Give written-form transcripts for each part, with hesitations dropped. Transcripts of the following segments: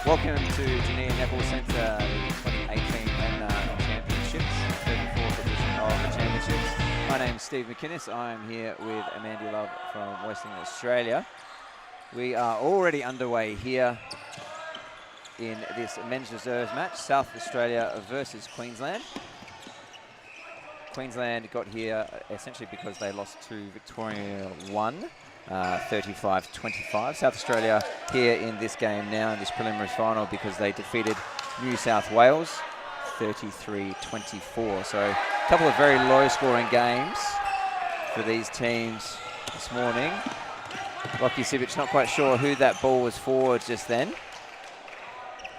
Welcome to Janine Netball Centre, the 2018 and Championships, 34th edition of the Championships. My name is Steve McInnes. I'm here with Amanda Love from Western Australia. We are already underway here in this men's reserves match, South Australia versus Queensland. Queensland got here essentially because they lost to Victoria 35-25. South Australia here in this game now in this preliminary final because they defeated New South Wales 33-24. So a couple of very low scoring games for these teams this morning. Lockie Sivic not quite sure who that ball was for just then,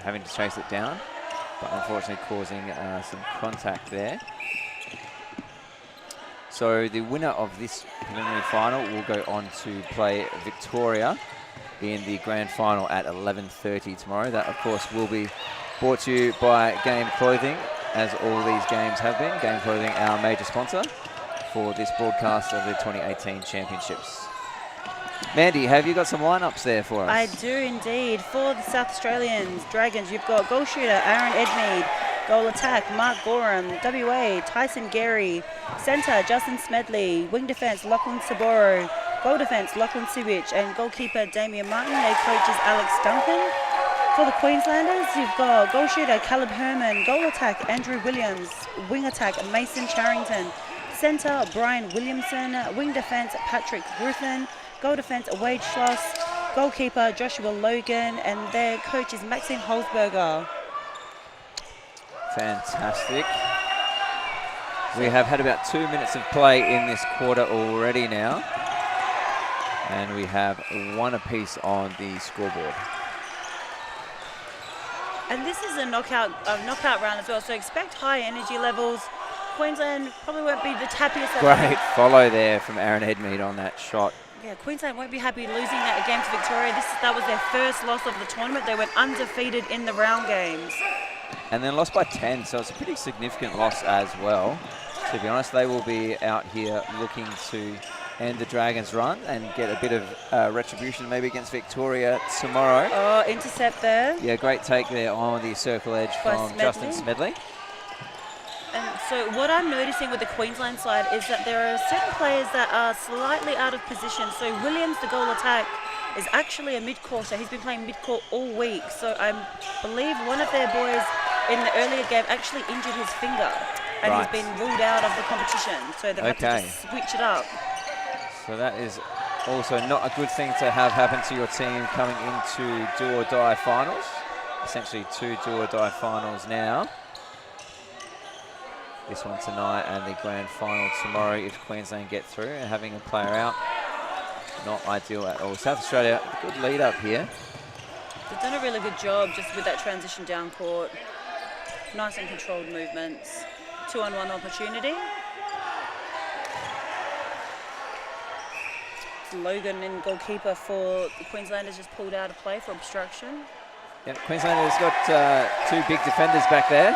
having to chase it down, but unfortunately causing some contact there. So the winner of this preliminary final will go on to play Victoria in the grand final at 11:30 tomorrow. That, of course, will be brought to you by Game Clothing, as all these games have been. Game Clothing, our major sponsor for this broadcast of the 2018 Championships. Mandy, have you got some lineups there for us? I do indeed. For the South Australians Dragons, you've got goal shooter Aaron Edmeade, goal attack Mark Gorham, WA Tyson Gary, centre Justin Smedley, wing defence Lachlan Saboro, goal defence Lachlan Sivic, and goalkeeper Damien Martin. Their coach is Alex Duncan. For the Queenslanders, you've got goal shooter Caleb Herman, goal attack Andrew Williams, wing attack Mason Charrington, centre Brian Williamson, wing defence Patrick Griffin, goal defence Wade Schloss, goalkeeper Joshua Logan, and their coach is Maxine Holzberger. Fantastic. We have had about 2 minutes of play in this quarter already now, and we have one apiece on the scoreboard. And this is a knockout round as well, so expect high energy levels. Queensland probably won't be the happiest. Great follow there from Aaron Edmeade on that shot. Yeah, Queensland won't be happy losing that game to Victoria. That was their first loss of the tournament. They went undefeated in the round games. And then lost by 10, so it's a pretty significant loss as well. To be honest, they will be out here looking to end the Dragons' run and get a bit of retribution maybe against Victoria tomorrow. Oh, intercept there. Yeah, great take there on the circle edge from Justin Smedley. And so what I'm noticing with the Queensland side is that there are certain players that are slightly out of position. So Williams, the goal attack, is actually a mid-courter. He's been playing mid-court all week. So I believe one of their boys in the earlier game actually injured his finger. And he's been ruled out of the competition. So they've had to just switch it up. So that is also not a good thing to have happen to your team coming into do-or-die finals. Essentially 2 do-or-die finals now. This one tonight and the grand final tomorrow if Queensland get through, and having a player out, not ideal at all. South Australia, good lead up here. They've done a really good job just with that transition down court. Nice and controlled movements. 2-on-1 opportunity. Logan in goalkeeper for the Queenslanders just pulled out of play for obstruction. Yeah, Queensland has got 2 big defenders back there,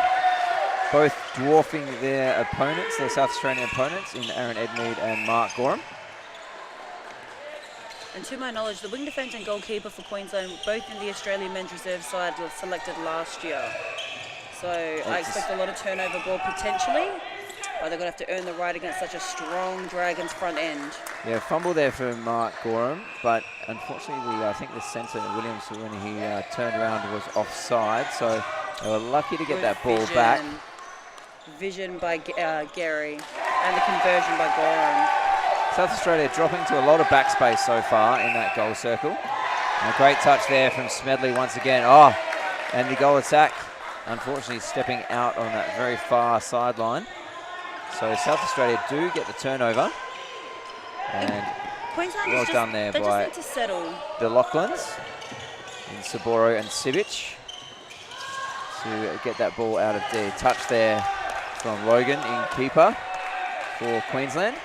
both dwarfing their opponents, their South Australian opponents, in Aaron Edmeade and Mark Gorham. And to my knowledge, the wing defence and goalkeeper for Queensland, both in the Australian men's reserve side, were selected last year. So I expect a lot of turnover ball potentially, but they're going to have to earn the right against such a strong Dragons front end. Yeah, fumble there for Mark Gorham, but unfortunately I think the centre, Williams, when he turned around was offside, so they were lucky to get that ball back. Vision by Gary and the conversion by Gorham. South Australia dropping to a lot of backspace so far in that goal circle. And a great touch there from Smedley once again. Oh, and the goal attack, unfortunately stepping out on that very far sideline. So South Australia do get the turnover. And Queensland well done there by just need to settle. The Lachlans in Saboro and Sivic to get that ball out of the touch there from Logan in keeper for Queensland.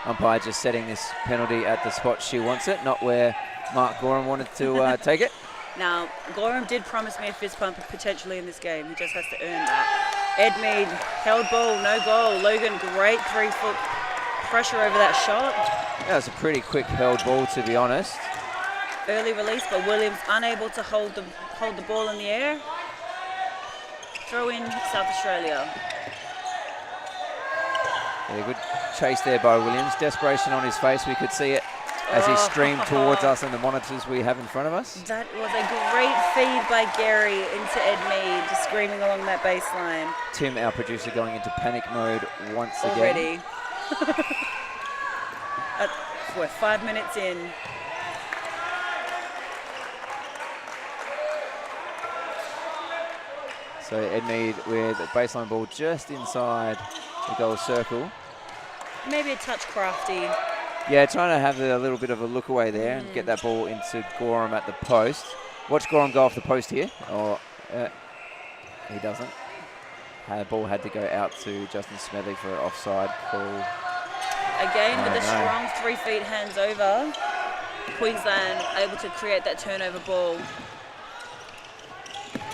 Umpire just setting this penalty at the spot she wants it, not where Mark Gorham wanted to take it. Now, Gorham did promise me a fist pump potentially in this game. He just has to earn that. Edmeade, held ball, no goal. Logan, great 3-foot pressure over that shot. That was a pretty quick held ball, to be honest. early release, but Williams unable to hold the ball in the air. Throw in South Australia. Yeah, good chase there by Williams. Desperation on his face. We could see it as he streamed towards us in the monitors we have in front of us. That was a great feed by Gary into Ed Mead, just screaming along that baseline. Tim, our producer, going into panic mode once again. Already. We're 5 minutes in. So Ed Mead with a baseline ball just inside the goal circle. Maybe a touch crafty. Yeah, trying to have a little bit of a look away there and get that ball into Gorham at the post. Watch Gorham go off the post here. Or he doesn't. The ball had to go out to Justin Smedley for an offside call. Again, with a strong 3 feet hands over, Queensland able to create that turnover ball.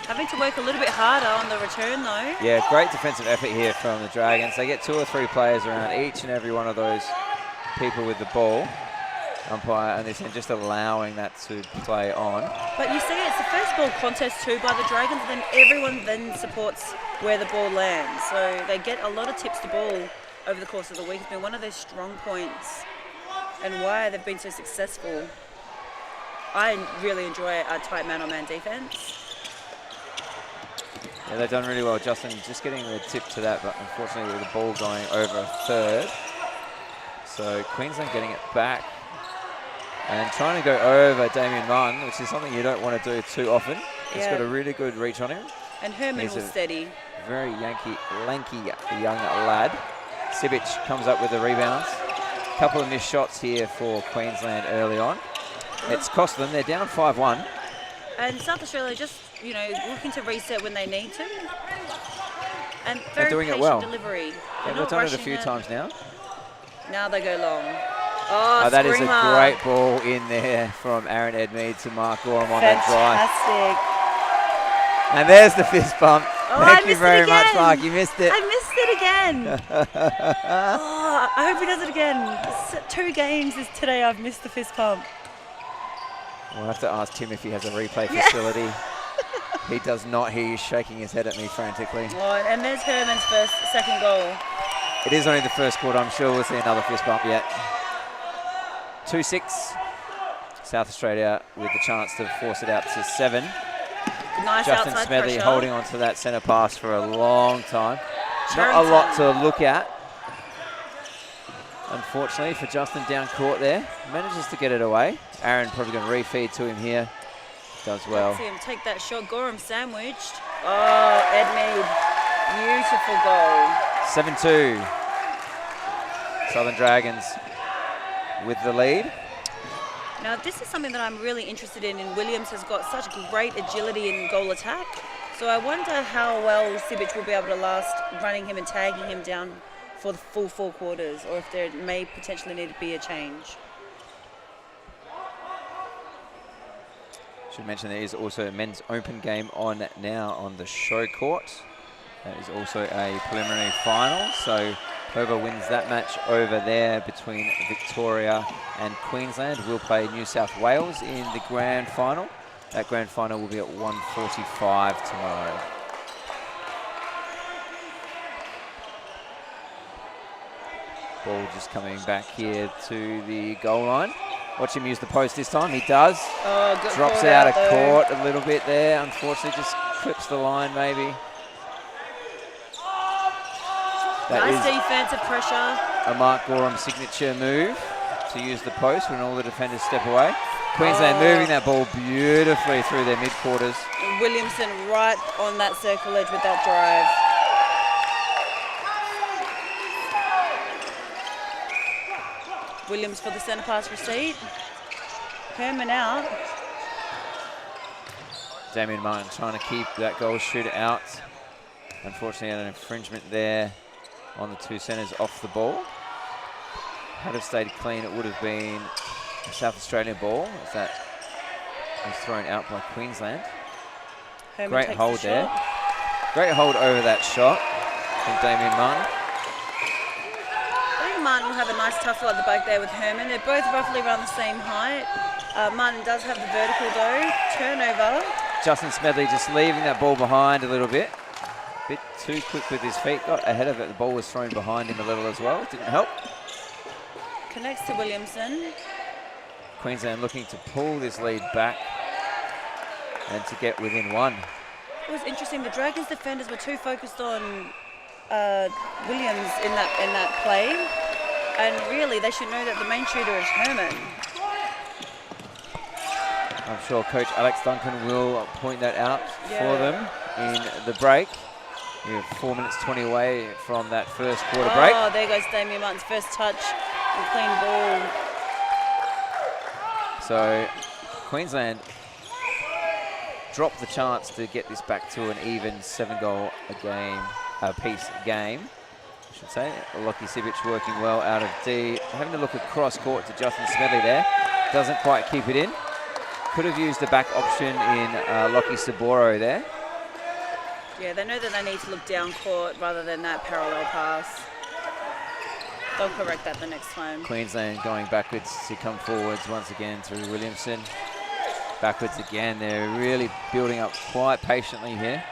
Having to work a little bit harder on the return though. Yeah, great defensive effort here from the Dragons. They get 2 or 3 players around each and every one of those people with the ball. Umpire and they're just allowing that to play on. But you see, it's the first ball contest too by the Dragons, and then everyone then supports where the ball lands. So they get a lot of tips to ball over the course of the week. It's been one of their strong points and why they've been so successful. I really enjoy a tight man-on-man defense. Yeah, they've done really well. Justin just getting the tip to that, but unfortunately with the ball going over a third. So Queensland getting it back and trying to go over Damien Martin, which is something you don't want to do too often. He's got a really good reach on him. And Herman was steady. Very lanky young lad. Sibic comes up with the rebounds. A couple of missed shots here for Queensland early on. It's cost them. They're down 5-1. And South Australia just, looking to reset when they need to. And they're doing it well. Delivery. Yeah, they've done it a few times now. Now they go long. Oh, that is a great ball in there from Aaron Edmead to Mark Gorham on that drive. Fantastic. And there's the fist bump. Oh, Thank you very much, Mark. You missed it. I missed it again. I hope he does it again. 2 games today I've missed the fist bump. We'll have to ask Tim if he has a replay facility. He does not. He's shaking his head at me frantically. Oh, and there's Herman's second goal. It is only the first quarter. I'm sure we'll see another fist bump yet. 2-6. South Australia with the chance to force it out to 7. Nice Justin outside Smedley pressure. holding on to that centre pass for a long time. Not a lot to look at. Unfortunately for Justin down court there. Manages to get it away. Aaron probably going to refeed to him here. Does well. Let's see him take that shot. Gorham sandwiched. Oh, Edmead. Beautiful goal. 7-2. Southern Dragons with the lead. Now, this is something that I'm really interested in. Williams has got such great agility in goal attack. So I wonder how well Sibic will be able to last running him and tagging him down for the full 4 quarters, or if there may potentially need to be a change. Should mention there is also a men's open game on now on the show court. That is also a preliminary final. So whoever wins that match over there between Victoria and Queensland will play New South Wales in the grand final. That grand final will be at 1:45 tomorrow. Ball just coming back here to the goal line. Watch him use the post this time. He does. Oh, good. Drops it out of court a little bit there. Unfortunately, just clips the line maybe. Nice defensive pressure. A Mark Gorham signature move to use the post when all the defenders step away. Queensland moving that ball beautifully through their mid-quarters. Williamson right on that circle edge with that drive. Williams for the centre pass receipt. Herman out. Damien Martin trying to keep that goal shooter out. Unfortunately, an infringement there on the 2 centres off the ball. Had have stayed clean, it would have been a South Australian ball as that was thrown out by Queensland. Herman Great hold there. Great hold over that shot from Damien Martin. I think Martin will have a nice tussle at the back there with Herman. They're both roughly around the same height. Martin does have the vertical though. Turnover. Justin Smedley just leaving that ball behind a little bit. A bit too quick with his feet. Got ahead of it. The ball was thrown behind him a little as well. Didn't help. Connects to Williamson. Queensland looking to pull this lead back and to get within one. It was interesting. The Dragons defenders were too focused on Williams in that play, and really they should know that the main shooter is Herman. I'm sure Coach Alex Duncan will point that out for them in the break. We have 4 minutes 20 away from that first quarter break. Oh, there goes Damien Martin's first touch and clean ball. So Queensland dropped the chance to get this back to an even 7-goal piece game, I should say. Lockie Sibic working well out of D. Having a look across court to Justin Smedley there. Doesn't quite keep it in. Could have used the back option in Lockie Saboro there. Yeah, they know that they need to look down court rather than that parallel pass. They'll correct that the next time. Queensland going backwards to come forwards once again through Williamson. Backwards again. They're really building up quite patiently here.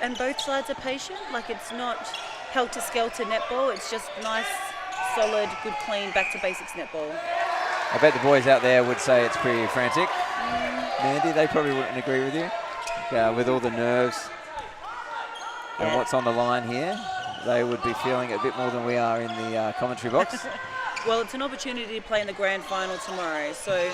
And both sides are patient. Like, it's not helter-skelter netball. It's just nice, solid, good, clean, back-to-basics netball. I bet the boys out there would say it's pretty frantic. Mandy, they probably wouldn't agree with you. With all the nerves and what's on the line here, they would be feeling it a bit more than we are in the commentary box. Well, it's an opportunity to play in the grand final tomorrow, so...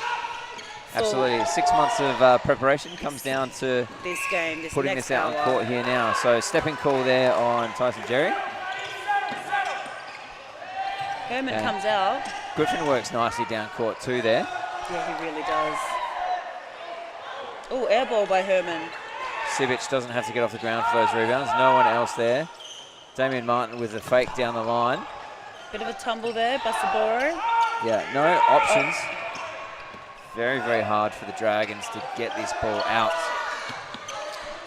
Absolutely. 6 months of preparation comes down to this game, putting this out on court here now. So stepping call there on Tyson Jerry. Herman comes out. Griffin works nicely down court too there. Yeah, he really does. Oh, air ball by Herman. Sibic doesn't have to get off the ground for those rebounds. No one else there. Damien Martin with a fake down the line. Bit of a tumble there, Basaboro. Yeah, no options. Very, very hard for the Dragons to get this ball out.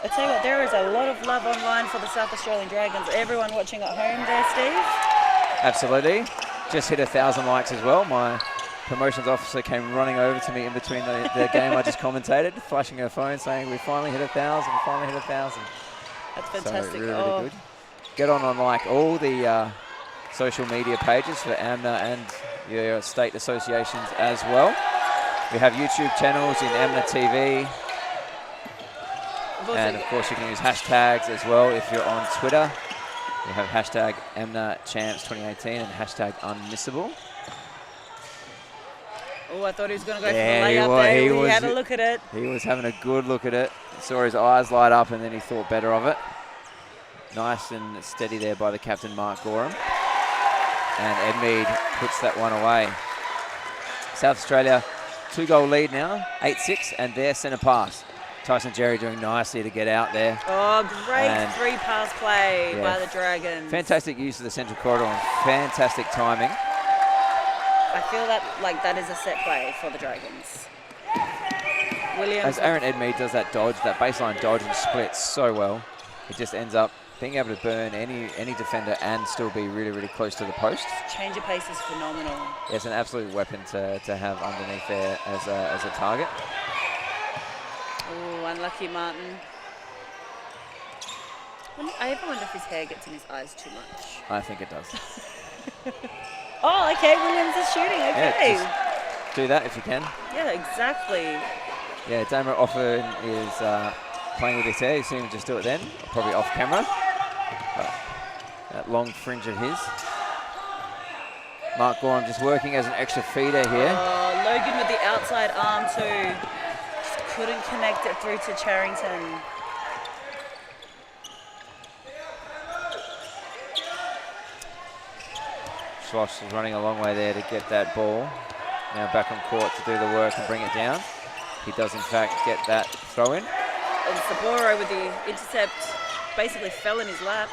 I tell you what, there is a lot of love online for the South Australian Dragons. Everyone watching at home there, Steve? Absolutely. Just hit 1,000 likes as well. My promotions officer came running over to me in between the game I just commentated, flashing her phone saying, we finally hit 1,000, we finally hit 1,000. That's fantastic. So really good. Get on like all the social media pages for AMNA and your state associations as well. We have YouTube channels in AMNA TV. And of course you can use hashtags as well if you're on Twitter. We have hashtag AMNA Champs 2018 and hashtag Unmissable. Oh, I thought he was going to go for the layup there. He had a look at it. He was having a good look at it. Saw his eyes light up and then he thought better of it. Nice and steady there by the captain, Mark Gorham. And Edmead puts that one away. South Australia, 2-goal lead now, 8-6, and their centre pass. Tyson Jerry doing nicely to get out there. Oh, great three-pass play by the Dragons. Fantastic use of the central corridor and fantastic timing. I feel that is a set play for the Dragons. Williams. As Aaron Edmead does that dodge, that baseline dodge and splits so well, it just ends up being able to burn any defender and still be really, really close to the post. Change of pace is phenomenal. It's an absolute weapon to have underneath there as a target. Oh, unlucky Martin. I ever wonder if his hair gets in his eyes too much. I think it does. Oh, okay, Williams is shooting, okay. Yeah, just do that if you can. Yeah, exactly. Yeah, Damo often is playing with his hair. You see him just do it then, probably off camera. But that long fringe of his. Mark Gorham just working as an extra feeder here. Oh, Logan with the outside arm too. Just couldn't connect it through to Charrington. Schloss is running a long way there to get that ball. Now back on court to do the work and bring it down. He does in fact get that throw in. And Saboro with the intercept basically fell in his lap.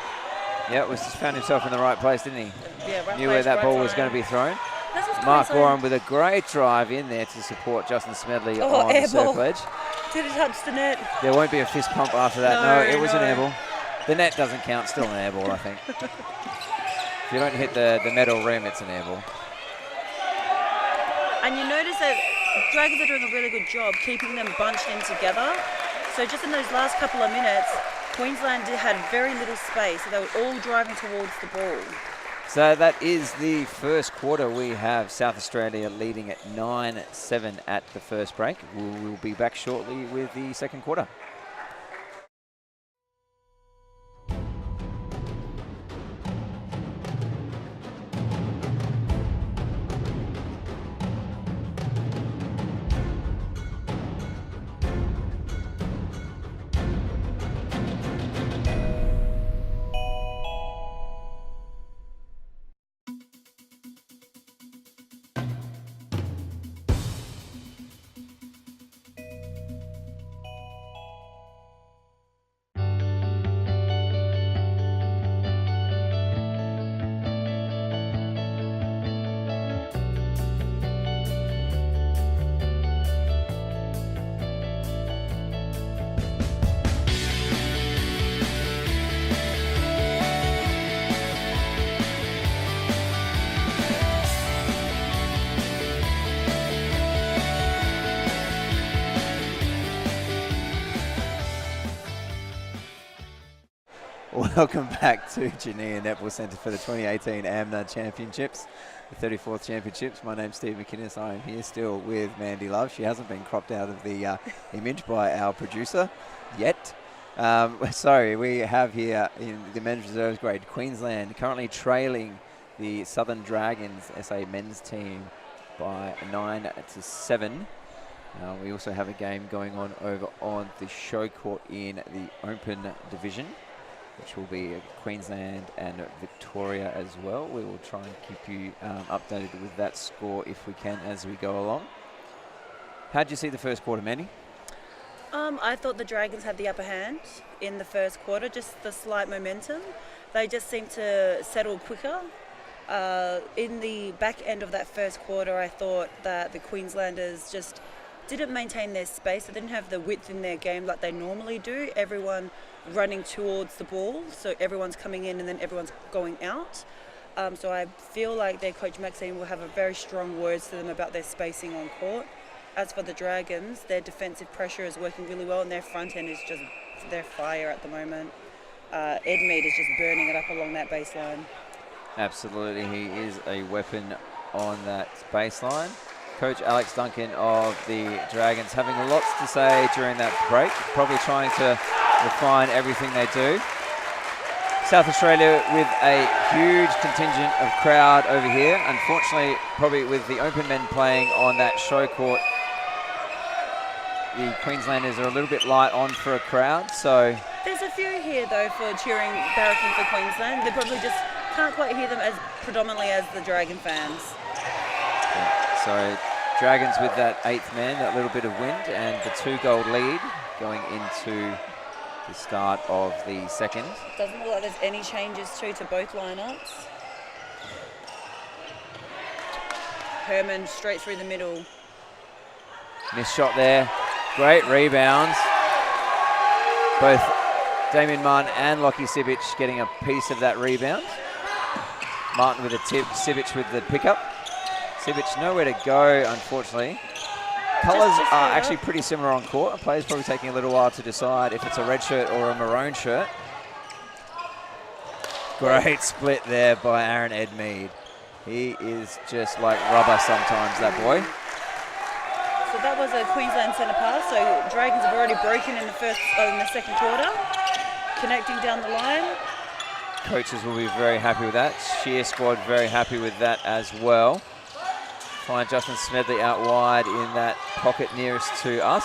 Yeah, just found himself in the right place, didn't he? Yeah, right Knew place, where that right ball time. was going to be thrown. Mark Gorham with a great drive in there to support Justin Smedley on the circle edge. Did it touch the net? There won't be a fist pump after that. No, it was an air ball. The net doesn't count, still an air ball, I think. If you don't hit the metal rim, it's an air ball. And you notice that Dragons are doing a really good job keeping them bunched in together. So just in those last couple of minutes, Queensland had very little space, so they were all driving towards the ball. So that is the first quarter. We have South Australia leading at 9-7 at the first break. We'll be back shortly with the second quarter. Welcome back to Geneva Netball Centre for the 2018 AMNA Championships, the 34th Championships. My name's Steve McInnes. I am here still with Mandy Love. She hasn't been cropped out of the image by our producer yet. Sorry, we have here in the men's reserves grade, Queensland currently trailing the Southern Dragons SA men's team by 9-7. We also have a game going on over on the show court in the Open Division, which will be Queensland and Victoria as well. We will try and keep you updated with that score if we can as we go along. How did you see the first quarter, Mandy? I thought the Dragons had the upper hand in the first quarter, just the slight momentum. They just seemed to settle quicker. In the back end of that first quarter, I thought that the Queenslanders just didn't maintain their space. They didn't have the width in their game like they normally do. Everyone running towards the ball, so everyone's coming in and then everyone's going out. So I feel like their coach Maxine will have a very strong words to them about their spacing on court. As for the Dragons, their defensive pressure is working really well and their front end is just, their fire at the moment. Edmead is just burning it up along that baseline. Absolutely, he is a weapon on that baseline. Coach Alex Duncan of the Dragons having lots to say during that break, probably trying to refine everything they do. South Australia with a huge contingent of crowd over here. Unfortunately, probably with the open men playing on that show court, the Queenslanders are a little bit light on for a crowd. So there's a few here though for cheering, barracking for Queensland. They probably just can't quite hear them as predominantly as the Dragon fans. Yeah, so Dragons with that eighth man, that little bit of wind, and the 2-goal lead going into the start of the second. Doesn't look like there's any changes to both lineups. Herman straight through the middle. Missed shot there. Great rebounds. Both Damien Martin and Lockie Sibic getting a piece of that rebound. Martin with a tip, Sibic with the pickup. Sibic nowhere to go, unfortunately. Colours are actually pretty similar on court. A player's probably taking a little while to decide if it's a red shirt or a maroon shirt. Great split there by Aaron Edmead. He is just like rubber sometimes, that boy. So that was a Queensland centre pass. So Dragons have already broken in the second quarter, connecting down the line. Coaches will be very happy with that. Cheer squad very happy with that as well. Find Justin Smedley out wide in that pocket nearest to us.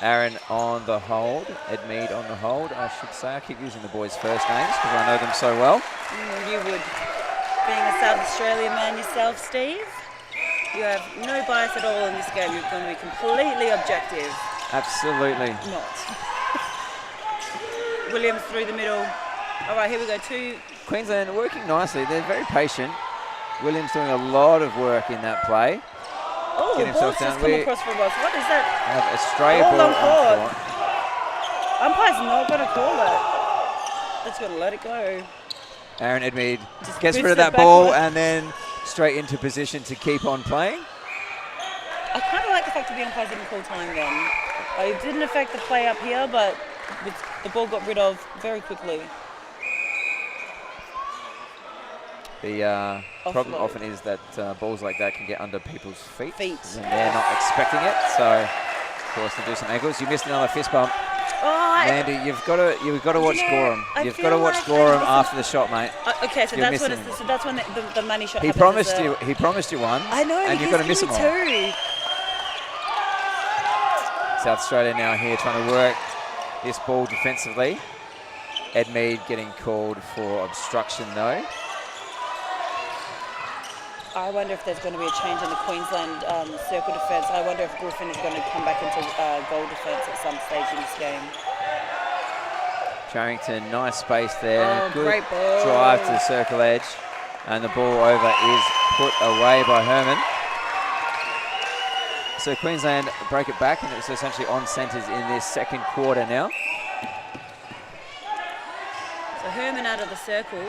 Aaron on the hold, Edmead on the hold, I should say. I keep using the boys' first names because I know them so well. You would. Being a South Australian man yourself, Steve, you have no bias at all in this game. You're going to be completely objective. Absolutely. Not. Williams through the middle. All right, here we go. Queensland working nicely. They're very patient. Williams doing a lot of work in that play. Oh, the ball's just come across for us. What is that? Have a stray ball on court. Umpire's not going to call it. Just going to let it go. Aaron Edmead gets rid of that ball and then straight into position to keep on playing. I kind of like the fact that the umpires didn't call time then. It didn't affect the play up here, but the ball got rid of very quickly. The problem Offload. often is that balls like that can get under people's feet. Feet. And they're not expecting it, so of course they do some ankles. You missed another fist bump. Oh, Mandy, you've got to watch Gorham. You've got to watch like Gorham after the shot, mate. okay, so You're that's when the money shot. He happens, promised you one. I know, and you've got to miss them all. too. South Australia now here trying to work this ball defensively. Ed Mead getting called for obstruction though. I wonder if there's going to be a change in the Queensland circle defence. I wonder if Griffin is going to come back into goal defence at some stage in this game. Charrington, nice space there. Oh, good great ball. drive to the circle edge. And the ball over is put away by Herman. So Queensland break it back, and it's essentially on centres in this second quarter now. So Herman out of the circle.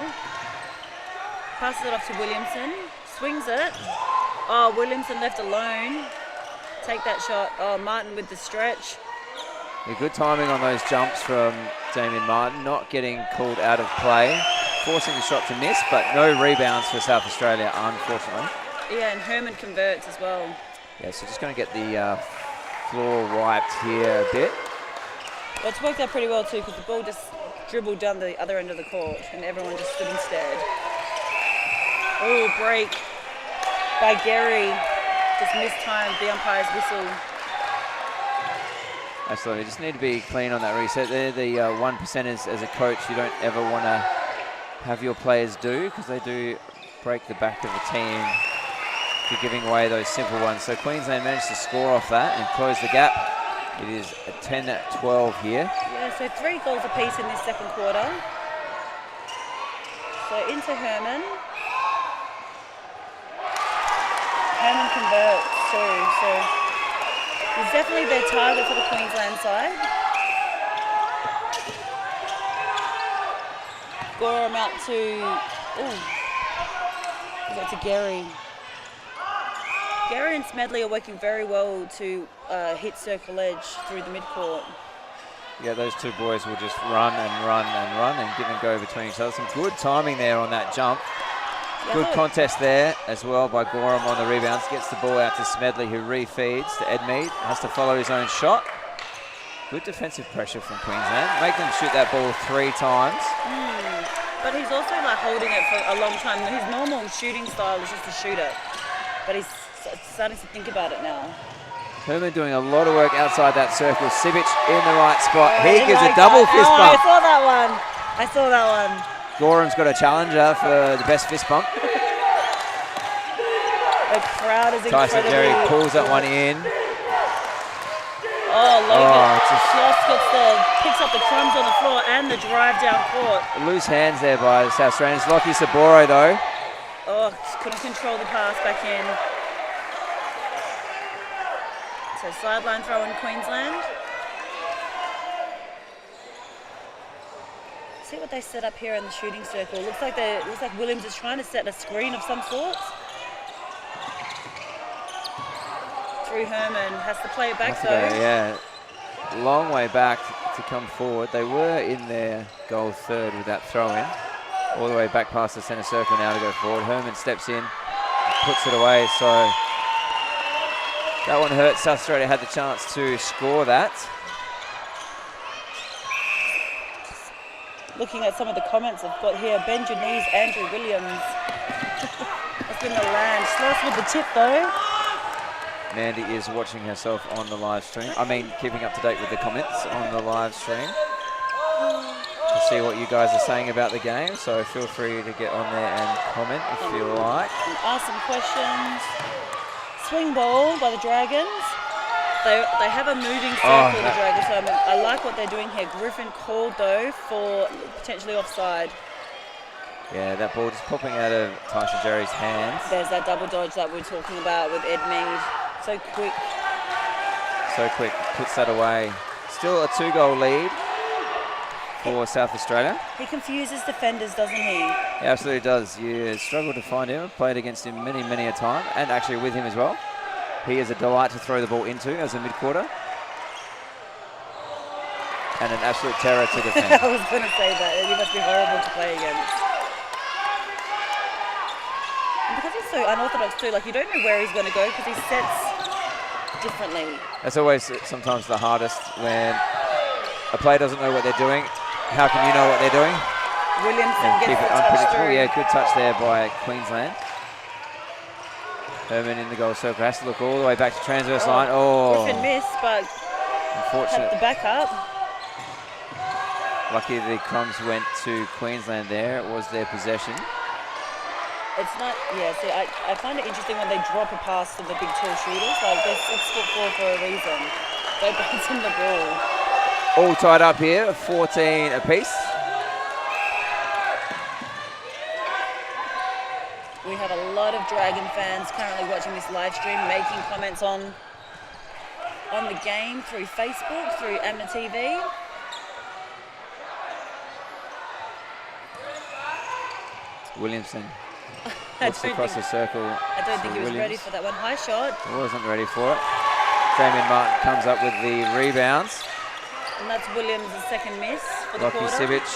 Passes it off to Williamson. Swings it. Oh, Williamson left alone. Take that shot. Oh, Martin with the stretch. Yeah, good timing on those jumps from Damien Martin, not getting called out of play, forcing the shot to miss, but no rebounds for South Australia, unfortunately. Yeah, and Herman converts as well. Yeah, so just going to get the floor wiped here a bit. Well, it's worked out pretty well too, because the ball just dribbled down the other end of the court, and everyone just stood and stared. Oh, break by Gary. Just mistimed the umpire's whistle. Absolutely, just need to be clean on that reset. They're the 1%ers as a coach you don't ever want to have your players do, because they do break the back of the team for giving away those simple ones. So Queensland managed to score off that and close the gap. It is a 10-12 here. Yeah, so 3 goals apiece in this second quarter. So into Herman. Herman converts too, so he's definitely their target for the Queensland side. Gorham out to Gary. Gary and Smedley are working very well to hit circle edge through the midcourt. Yeah, those two boys will just run and give and go between each other. Some good timing there on that jump. Yeah, good contest there as well by Gorham on the rebounds. Gets the ball out to Smedley, who refeeds to Ed Mead. Has to follow his own shot. Good defensive pressure from Queensland. Make them shoot that ball 3 times. But he's also like holding it for a long time. His normal shooting style is just to shoot it. But he's starting to think about it now. Herman doing a lot of work outside that circle. Sibic in the right spot. He gives a double fist bump. I saw that one. Gorham's got a challenger for the best fist bump. The crowd is incredible. Tyson Jerry pulls that one in. Oh, Logan picks up the crumbs on the floor and the drive down court. Loose hands there by the South Australians. Lockie Saboro though. Oh, couldn't control the pass back in. So sideline throw in Queensland. See what they set up here in the shooting circle. Looks like Williams is trying to set a screen of some sort. Through Herman, has to play it back though. Yeah, long way back to come forward. They were in their goal third with that throw in. All the way back past the centre circle now to go forward. Herman steps in, puts it away. So that one hurt. South Australia had the chance to score that. Looking at some of the comments I've got here, Ben Janice, Andrew Williams. That's been the land. Sloss with the tip though. Mandy is watching herself on the live stream. I mean, keeping up to date with the comments on the live stream to see what you guys are saying about the game. So feel free to get on there and comment if you like. And ask some questions. Swing ball by the Dragons. They have a moving circle, the Dragons. So I like what they're doing here. Griffin called though for potentially offside. Yeah, that ball just popping out of Tyson Jerry's hands. There's that double dodge that we're talking about with Ed Mead. So quick. So quick, puts that away. Still a 2-goal lead for South Australia. He confuses defenders, doesn't he? He absolutely does. You struggle to find him. Played against him many a time, and actually with him as well. He is a delight to throw the ball into as a mid-quarter. And an absolute terror to defend. I was going to say that. He must be horrible to play against. And because he's so unorthodox too, like you don't know where he's going to go because he sets differently. That's always sometimes the hardest when a player doesn't know what they're doing. How can you know what they're doing? Williamson And gets keep the it touch unpredictable. through. Yeah, good touch there by Queensland. Herman in the goal circle, has to look all the way back to transverse line. Oh, Griffin missed, but unfortunate. had the backup. Lucky the crumbs went to Queensland there. It was their possession. It's not, yeah, see, I find it interesting when they drop a pass to the big tall shooters. Like, they're 6'4" for a reason. They bounce in the ball. All tied up here, 14 apiece. We have a lot of Dragon fans currently watching this live stream, making comments on the game through Facebook, through AMNA TV. Williamson looks across the circle. I don't think he was ready for that one. High shot. He wasn't ready for it. Damien Martin comes up with the rebounds. And that's Williams' second miss for the Lockie quarter. Sivic.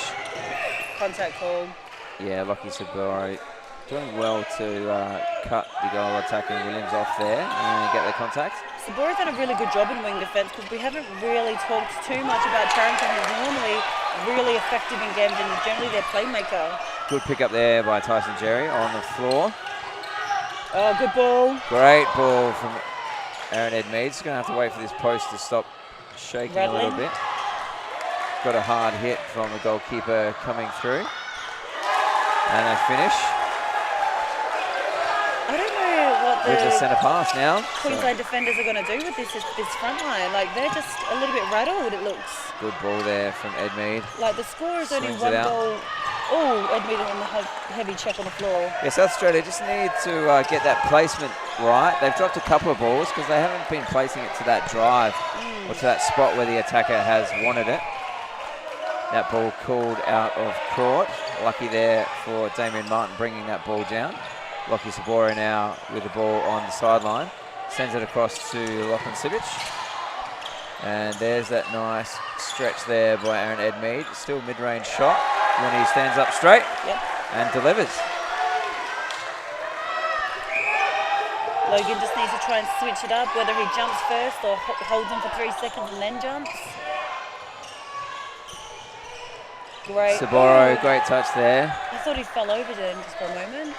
Contact call. Yeah, Lockie Saboro doing well to cut the goal attacking Williams off there and get the contact. Saboro's done a really good job in wing defence because we haven't really talked too much about Charrington, who's normally really effective in games and generally their playmaker. Good pick up there by Tyson Jerry on the floor. Oh, good ball. Great ball from Aaron Edmeade. Just going to have to wait for this post to stop shaking a little bit. Got a hard hit from the goalkeeper coming through. And a finish. I don't know what With the the centre pass now. Queensland defenders are going to do with this front line. Like, they're just a little bit rattled, it looks. Good ball there from Edmeade. Like, the score is only Swings one it out. goal. Oh, Edmeade on the heavy check on the floor. Yeah, South Australia just need to get that placement right. They've dropped a couple of balls because they haven't been placing it to that drive or to that spot where the attacker has wanted it. That ball called out of court. Lucky there for Damien Martin bringing that ball down. Lockie Saboro now with the ball on the sideline. Sends it across to Lachlan Sivic. And there's that nice stretch there by Aaron Edmeade. Still mid-range shot when he stands up straight and delivers. Logan just needs to try and switch it up, whether he jumps first or holds him for 3 seconds and then jumps. Great. Saboro, great touch there. I thought he fell over then just for a moment.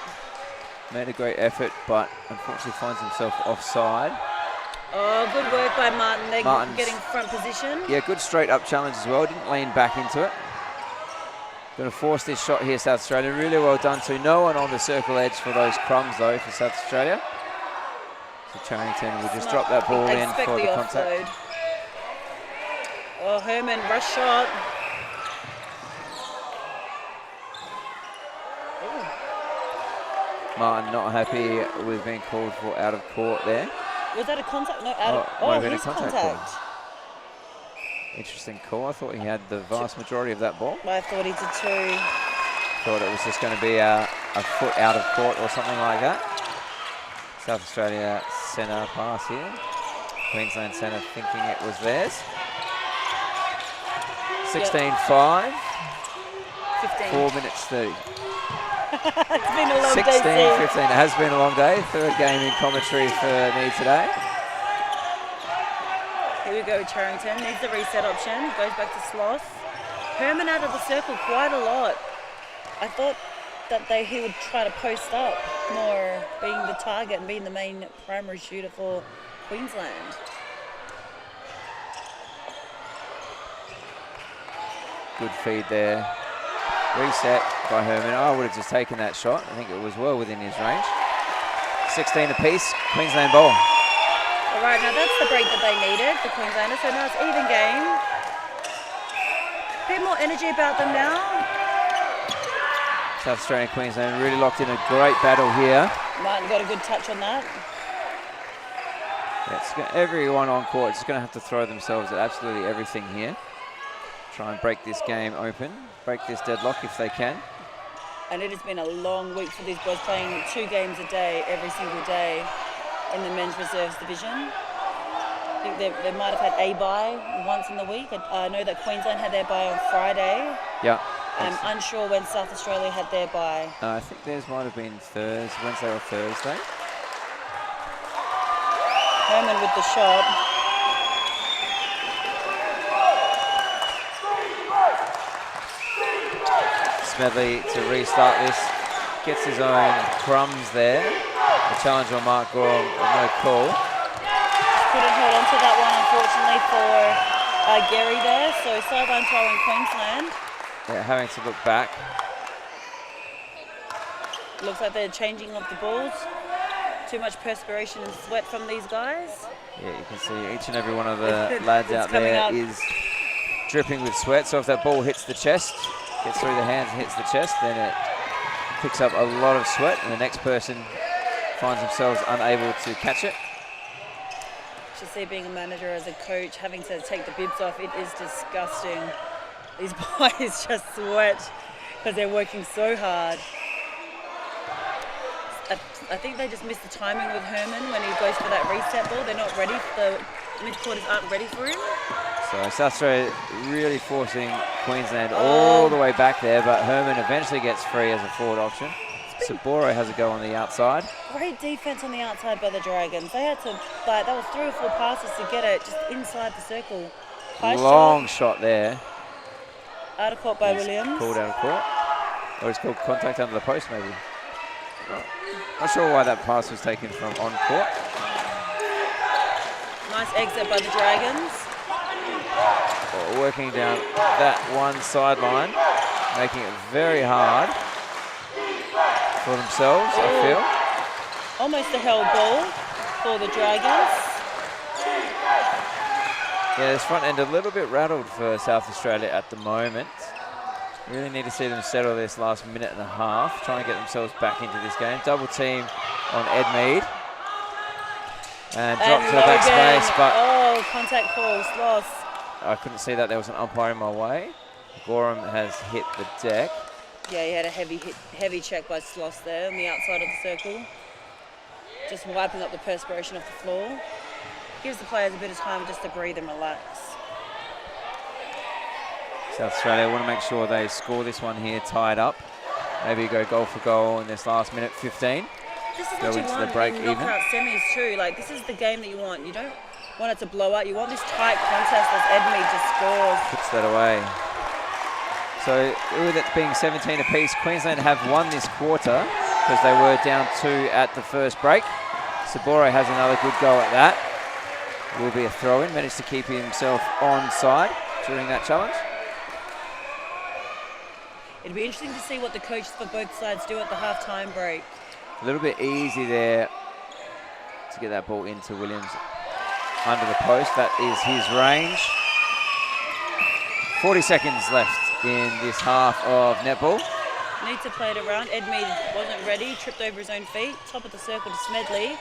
Made a great effort, but unfortunately finds himself offside. Oh, good work by Martin. They're Martin's getting front position. Yeah, good straight up challenge as well. Didn't lean back into it. Going to force this shot here, South Australia. Really well done too. No one on the circle edge for those crumbs though for South Australia. So Charrington will just drop that ball in for the contact. Oh, Herman, rush shot. Martin not happy with being called for out of court there. Was that a contact? No, out of. might have been a his contact contact. call. Interesting call. I thought he had the vast majority of that ball. I thought he did too. Thought it was just going to be a foot out of court or something like that. South Australia centre pass here. Queensland centre thinking it was theirs. 16-5. 15. 4 minutes 30. It's been a long 16-15. day. It has been a long day. Third game in commentary for me today. Here we go, Charrington. Needs the reset option. Goes back to Sloth. Herman out of the circle quite a lot. I thought that he would try to post up more, being the target and being the main primary shooter for Queensland. Good feed there. Reset by Herman. I would have just taken that shot. I think it was well within his range. 16 apiece. Queensland ball. All right, now that's the break that they needed, the Queenslanders. So now it's even game. A bit more energy about them now. South Australian Queensland really locked in a great battle here. Martin got a good touch on that. Everyone on court is going to have to throw themselves at absolutely everything here. Try and break this game open, break this deadlock if they can. And it has been a long week for these boys, playing 2 games a day, every single day. in the men's reserves division. I think they might have had a bye once in the week. I know that Queensland had their bye on Friday. Yeah. I'm unsure when South Australia had their bye. I think theirs might have been Wednesday or Thursday. Herman with the shot. Smedley to restart this. Gets his own crumbs there. The challenge on Mark Gorham, no call. Couldn't hold on to that one, unfortunately, for Gary there. So sideline throw in Queensland. Yeah, having to look back. Looks like they're changing of the balls. Too much perspiration and sweat from these guys. Yeah, you can see each and every one of the lads out there is dripping with sweat. So if that ball hits the chest, gets through the hands and hits the chest, then it picks up a lot of sweat, and the next person finds themselves unable to catch it. Just see, being a manager, as a coach, having to take the bibs off, it is disgusting. These boys just sweat because they're working so hard. I think they just missed the timing with Herman when he goes for that reset ball. They're not ready. The mid-quarters aren't ready for him. So South Australia really forcing Queensland all the way back there, but Herman eventually gets free as a forward option. Saboro has a go on the outside. Great defense on the outside by the Dragons. They had to, that was 3 or 4 passes to get it just inside the circle. Long shot there. Out of court by Williams. Called out of court. Or he's called contact under the post, maybe. Not sure why that pass was taken from on court. Nice exit by the Dragons. Working down that one sideline, making it very hard for themselves, I feel. Almost a held ball for the Dragons. Yeah, this front end a little bit rattled for South Australia at the moment. Really need to see them settle this last minute and a half, trying to get themselves back into this game. Double team on Ed Mead. And drop to the back space, but... Oh, contact calls, loss. I couldn't see that there was an umpire in my way. Gorham has hit the deck. Yeah, he had a heavy check by Sloss there on the outside of the circle. Just wiping up the perspiration off the floor. Gives the players a bit of time just to breathe and relax. South Australia want to make sure they score this one here, tied up. Maybe go goal for goal in this last minute 15. This is go what you into want the break in even. knockout semis too. Like, this is the game that you want. You don't want it to blow out. You want this tight contest as Edmead just scores. Puts that away. So with it being 17 apiece, Queensland have won this quarter because they were down 2 at the first break. Saboro has another good go at that. Will be a throw-in. Managed to keep himself onside during that challenge. It'd be interesting to see what the coaches for both sides do at the half-time break. A little bit easy there to get that ball into Williams under the post. That is his range. 40 seconds left in this half of netball. Needs to play it around. Edmead wasn't ready, tripped over his own feet. Top of the circle to Smedley.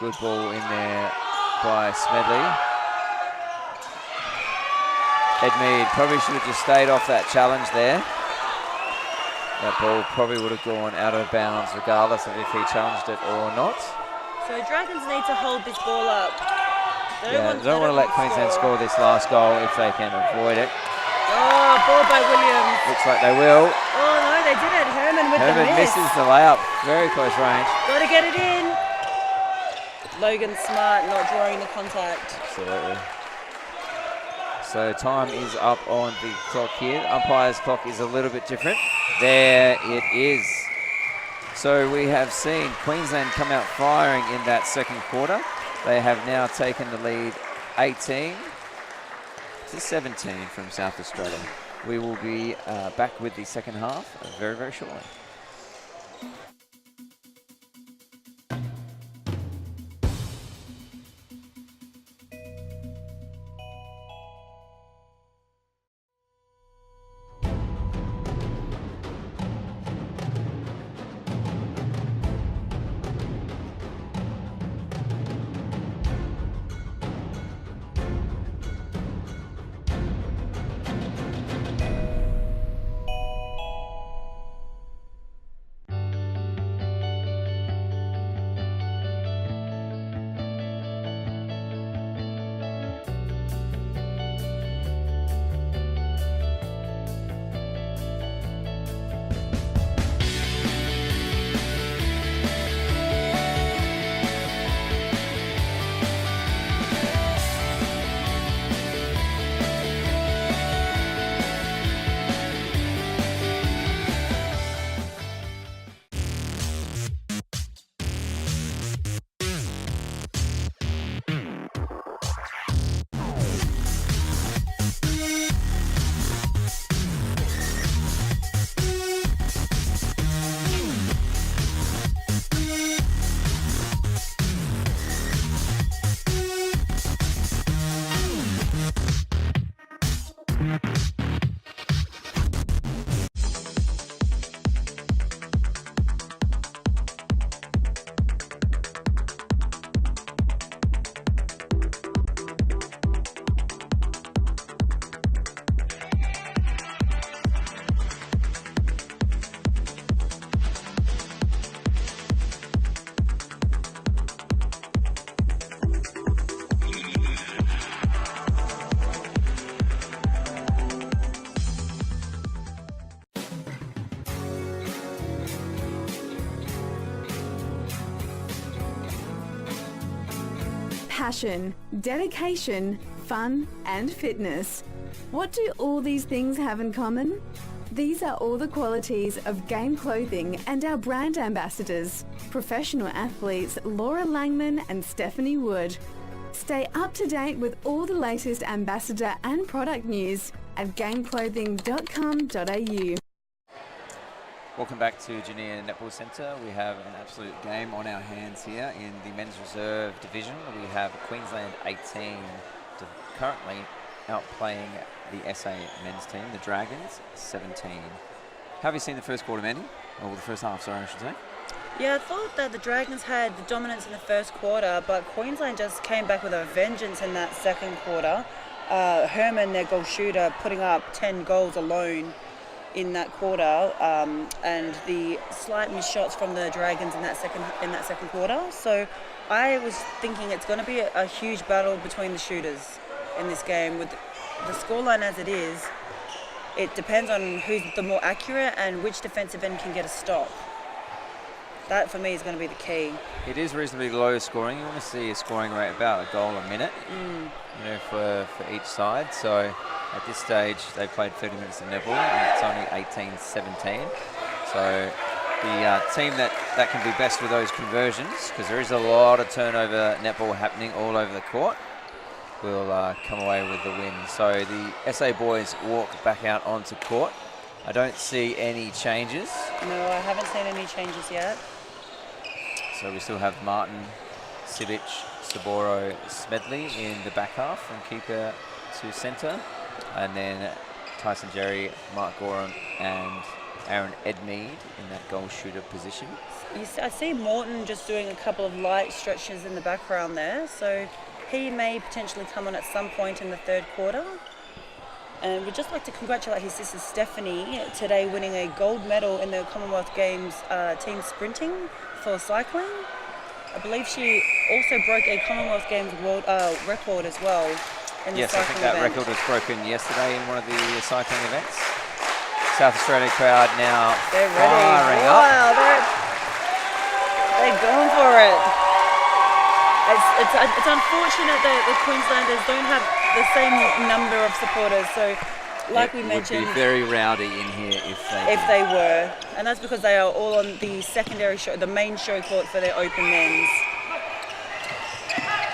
Good ball in there by Smedley. Edmead probably should have just stayed off that challenge there. That ball probably would have gone out of bounds regardless of if he challenged it or not. So Dragons need to hold this ball up. They don't want to let Queensland score this last goal if they can avoid it. Oh, ball by Williams. Looks like they will. Oh no, they did it. Herman with the miss. Misses the layup. Very close range. Got to get it in. Logan Smart not drawing the contact. Absolutely. So time is up on the clock here. Umpire's clock is a little bit different. There it is. So we have seen Queensland come out firing in that second quarter. They have now taken the lead 18 to 17 from South Australia. We will be back with the second half very, very shortly. Passion, dedication, fun and fitness. What do all these things have in common? These are all the qualities of Game Clothing and our brand ambassadors, professional athletes Laura Langman and Stephanie Wood. Stay up to date with all the latest ambassador and product news at gameclothing.com.au. Welcome back to Junior Netball Centre. We have an absolute game on our hands here in the men's reserve division. We have Queensland 18 currently outplaying the SA men's team, the Dragons 17. How have you seen the first quarter, Mandy? Or the first half, sorry, I should say. Yeah, I thought that the Dragons had the dominance in the first quarter, but Queensland just came back with a vengeance in that second quarter. Herman, their goal shooter, putting up 10 goals alone in that quarter, and the slight missed shots from the Dragons in that second quarter. So I was thinking it's going to be a huge battle between the shooters in this game. With the scoreline as it is, it depends on who's the more accurate and which defensive end can get a stop. That for me is going to be the key. It is reasonably low scoring. You want to see a scoring rate about a goal a minute, you know, for each side. So at this stage, they played 30 minutes of netball, and it's only 18-17. So the team that can be best with those conversions, because there is a lot of turnover netball happening all over the court, will come away with the win. So the SA boys walk back out onto court. I don't see any changes. No, I haven't seen any changes yet. So we still have Martin, Sibic, Saboro, Smedley in the back half from keeper to centre. And then Tyson Jerry, Mark Gorham and Aaron Edmead in that goal shooter position. I see Morton just doing a couple of light stretches in the background there. So he may potentially come on at some point in the third quarter. And we'd just like to congratulate his sister Stephanie today, winning a gold medal in the Commonwealth Games team sprinting for cycling. I believe she also broke a Commonwealth Games world record as well in the cycling event. Yes, I think that record was broken yesterday in one of the cycling events. South Australia crowd now firing up. Wow, they're going for it. It's unfortunate that the Queenslanders don't have the same number of supporters. So, like we mentioned, it would be very rowdy in here if they were, and that's because they are all on the secondary show, the main show court for their open men's.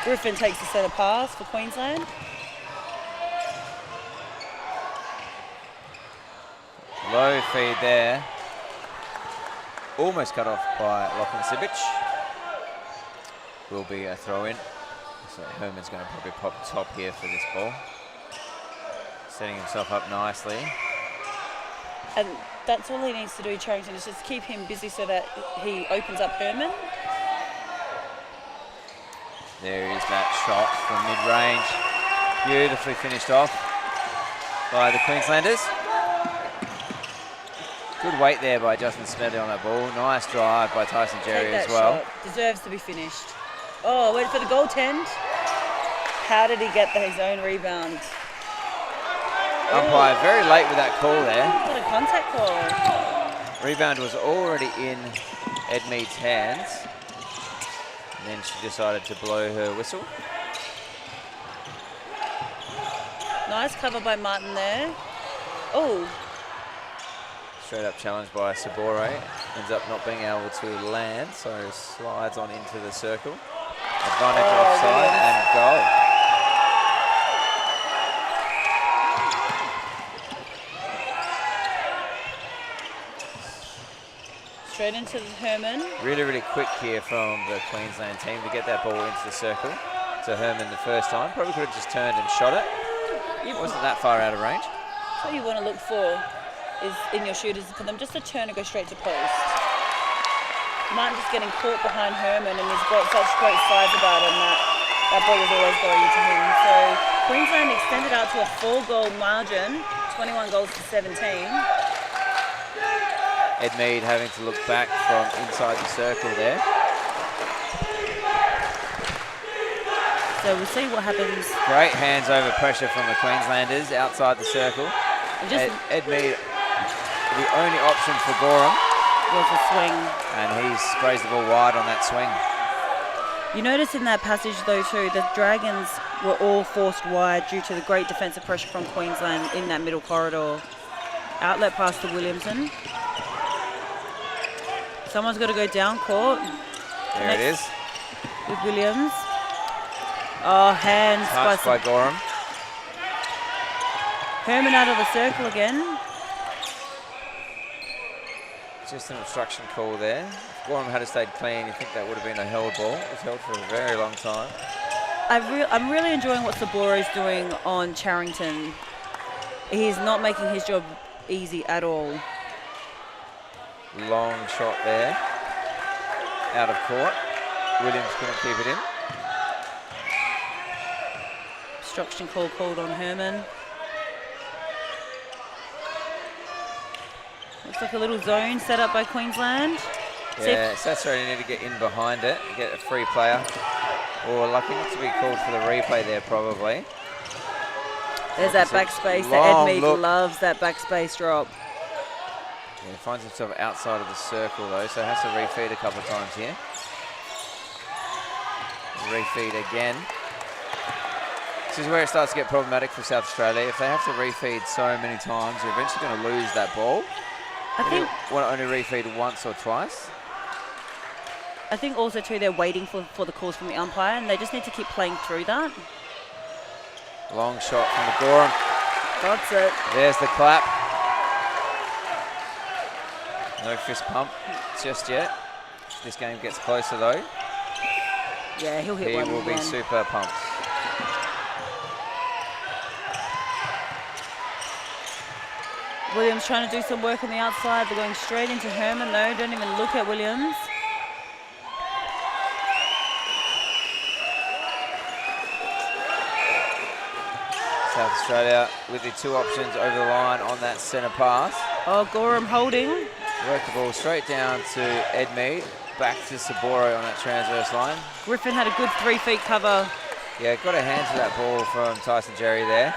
Griffin takes the centre pass for Queensland. Low feed there, almost cut off by Lachlan Sibic. Will be a throw in. So Herman's going to probably pop top here for this ball. Setting himself up nicely. And that's all he needs to do, Charrington, is just keep him busy so that he opens up Herman. There is that shot from mid-range. Beautifully finished off by the Queenslanders. Good weight there by Justin Smedley on that ball. Nice drive by Tyson Jerry as well. Shot. Deserves to be finished. Oh, wait for the goaltend. How did he get his own rebound? Umpire very late with that call there. What a contact call. Rebound was already in Edmead's hands. And then she decided to blow her whistle. Nice cover by Martin there. Oh. Straight up challenge by Sabore. Ends up not being able to land, so slides on into the circle. Advantage offside and goal. Straight into Herman. Really, really quick here from the Queensland team to get that ball into the circle. To Herman the first time. Probably could have just turned and shot it. It wasn't that far out of range. That's what you want to look for is in your shooters, for them just to turn and go straight to post. Martin just getting caught behind Herman, and he's got such great size about him that ball was always going to him. So Queensland extended out to a 4-goal margin, 21 goals to 17. Ed Mead having to look back from inside the circle there. So we'll see what happens. Great hands over pressure from the Queenslanders outside the circle. Ed Mead, the only option for Gorham. Was a swing. And he sprays the ball wide on that swing. You notice in that passage though too, the Dragons were all forced wide due to the great defensive pressure from Queensland in that middle corridor. Outlet pass to Williamson. Someone's got to go down court. There it is. With Williams. Oh, hands touched by Gorham. Herman out of the circle again. Just an obstruction call there. If Gorham had stayed clean, you think that would have been a held ball. It was held for a very long time. I'm really enjoying what Saboro's doing on Charrington. He's not making his job easy at all. Long shot there. Out of court. Williams couldn't keep it in. Obstruction call called on Herman. Looks like a little zone set up by Queensland. Yeah, South Australia need to get in behind it, get a free player. Or lucky not to be called for the replay there, probably. There's that backspace. Ed Mead loves that backspace drop. Yeah, he finds himself outside of the circle though, so has to refeed a couple of times here. Refeed again. This is where it starts to get problematic for South Australia. If they have to refeed so many times, you're eventually going to lose that ball. I think want to only refeed once or twice. I think also too they're waiting for the calls from the umpire, and they just need to keep playing through that. Long shot from the Gorham. That's it. There's the clap. No fist pump just yet. This game gets closer though. Yeah, he'll hit one. He will be super pumped. Williams trying to do some work on the outside. They're going straight into Herman though. Don't even look at Williams. South Australia with the two options over the line on that centre pass. Oh, Gorham holding. Work the ball straight down to Ed Mead. Back to Saboro on that transverse line. Griffin had a good 3 feet cover. Yeah, got a hand to that ball from Tyson Jerry there.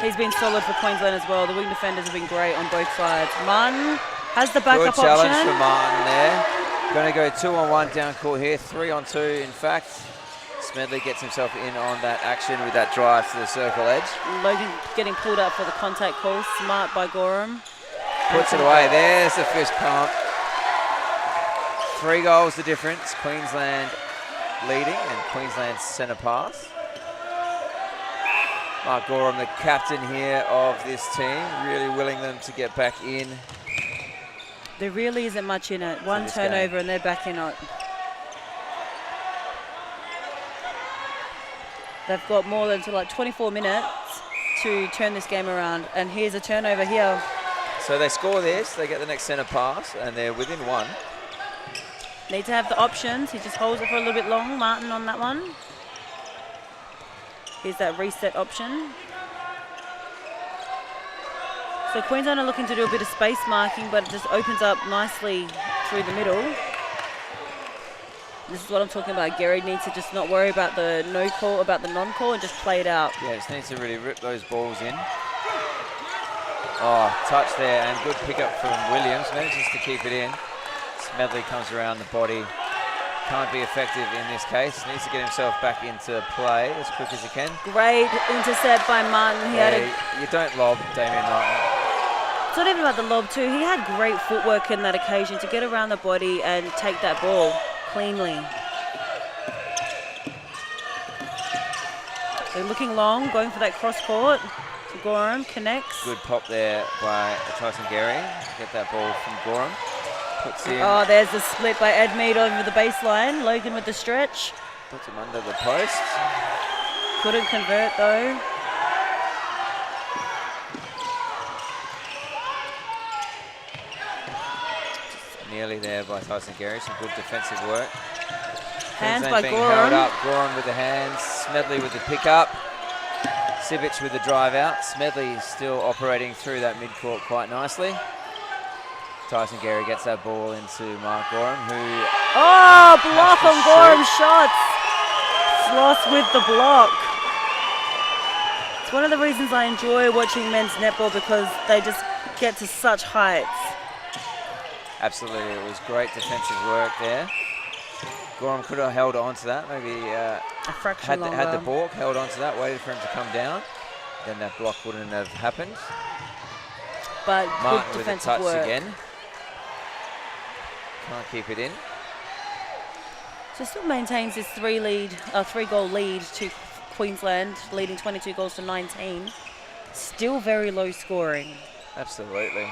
He's been solid for Queensland as well. The wing defenders have been great on both sides. Martin has the backup option. Good challenge for Martin there. Going to go 2-on-1 down court here, 3-on-2 in fact. Smedley gets himself in on that action with that drive to the circle edge. Logan getting pulled up for the contact call. Smart by Gorham. Puts it away. There's the fist pump. 3 goals the difference. Queensland leading and Queensland's centre pass. Mark Gorham, the captain here of this team, really willing them to get back in. There really isn't much in it. One turnover and they're back in it. They've got more than 24 minutes to turn this game around. And here's a turnover here. So they score this, they get the next centre pass, and they're within 1. Need to have the options. He just holds it for a little bit long. Martin on that one. Here's that reset option. So Queensland are looking to do a bit of space marking, but it just opens up nicely through the middle. This is what I'm talking about. Gary needs to just not worry about the no call, about the non-call, and just play it out. Yeah, just needs to really rip those balls in. Oh, touch there, and good pickup from Williams. Manages to keep it in. Smedley comes around the body. Can't be effective in this case. Needs to get himself back into play as quick as he can. Great intercept by Martin. You don't lob Damien Martin. It's not even about the lob too. He had great footwork in that occasion to get around the body and take that ball cleanly. So looking long, going for that cross court. So Gorham connects. Good pop there by Tyson Gary. Get that ball from Gorham. Oh, there's the split by Ed Mead over the baseline. Logan with the stretch. Puts him under the post. Couldn't convert though. nearly there by Tyson Gary. Some good defensive work. Hands Queensland by being held Goran. up. Goran with the hands. Smedley with the pickup. Sivic with the drive out. Smedley still operating through that midcourt quite nicely. Tyson Gary gets that ball into Mark Gorham, who... Oh, block to on Gorham's shots. Sloss with the block. It's one of the reasons I enjoy watching men's netball, because they just get to such heights. Absolutely, it was great defensive work there. Gorham could have held on to that, maybe A fraction longer. had the balk, held on to that, waited for him to come down. Then that block wouldn't have happened. But Martin good with a defensive touch work. again. Can't keep it in. So still maintains this three-goal lead to Queensland, leading 22 goals to 19. Still very low scoring. Absolutely.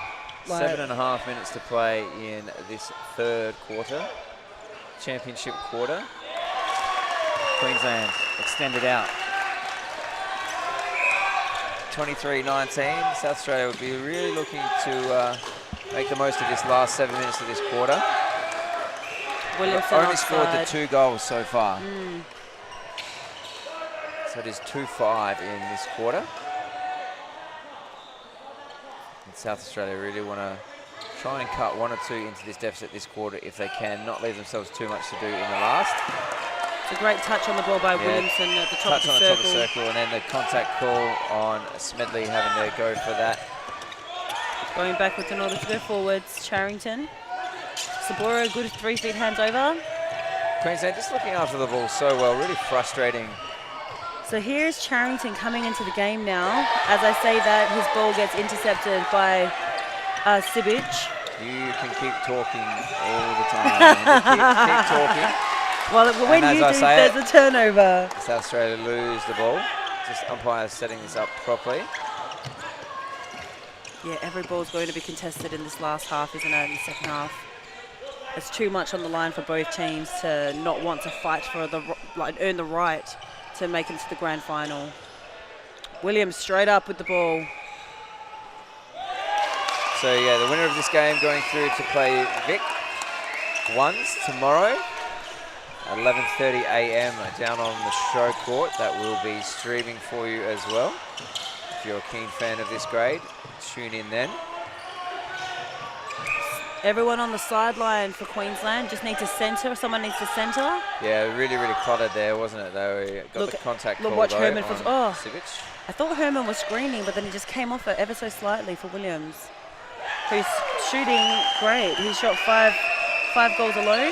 Like- 7.5 minutes to play in this third quarter. Championship quarter. Queensland extended out. 23-19. South Australia would be really looking to make the most of this last 7 minutes of this quarter. Williamson Only scored the offside. 2 goals so far. So it is 2-5 in this quarter. And South Australia really want to try and cut 1 or 2 into this deficit this quarter if they can, not leave themselves too much to do in the last. It's a great touch on the ball by Williamson at the top Touch of on the the top of circle. the circle, and then the contact call on Smedley having to go for that. Going backwards in order to go forwards. Charrington. Sabora, good 3 feet hands over. Queensland just looking after the ball so well, really frustrating. So here's Charrington coming into the game now. As I say that, his ball gets intercepted by Sibic. You can keep talking all the time. keep talking. Well, when as you I do, say there's a turnover. South Australia lose the ball. Just umpires setting this up properly. Yeah, every ball's going to be contested in this last half, isn't it, in the second half? There's too much on the line for both teams to not want to fight for earn the right to make it to the grand final. Williams straight up with the ball. So yeah, the winner of this game going through to play Vic Ones tomorrow at 11:30 a.m. down on the show court. That will be streaming for you as well. If you're a keen fan of this grade, tune in then. Everyone on the sideline for Queensland just need to centre. Someone needs to centre. Yeah, really, really cluttered there, wasn't it? They got the contact call watch though Herman on for. Sivic. I thought Herman was screening, but then he just came off it ever so slightly for Williams, who's shooting great. He shot five goals alone.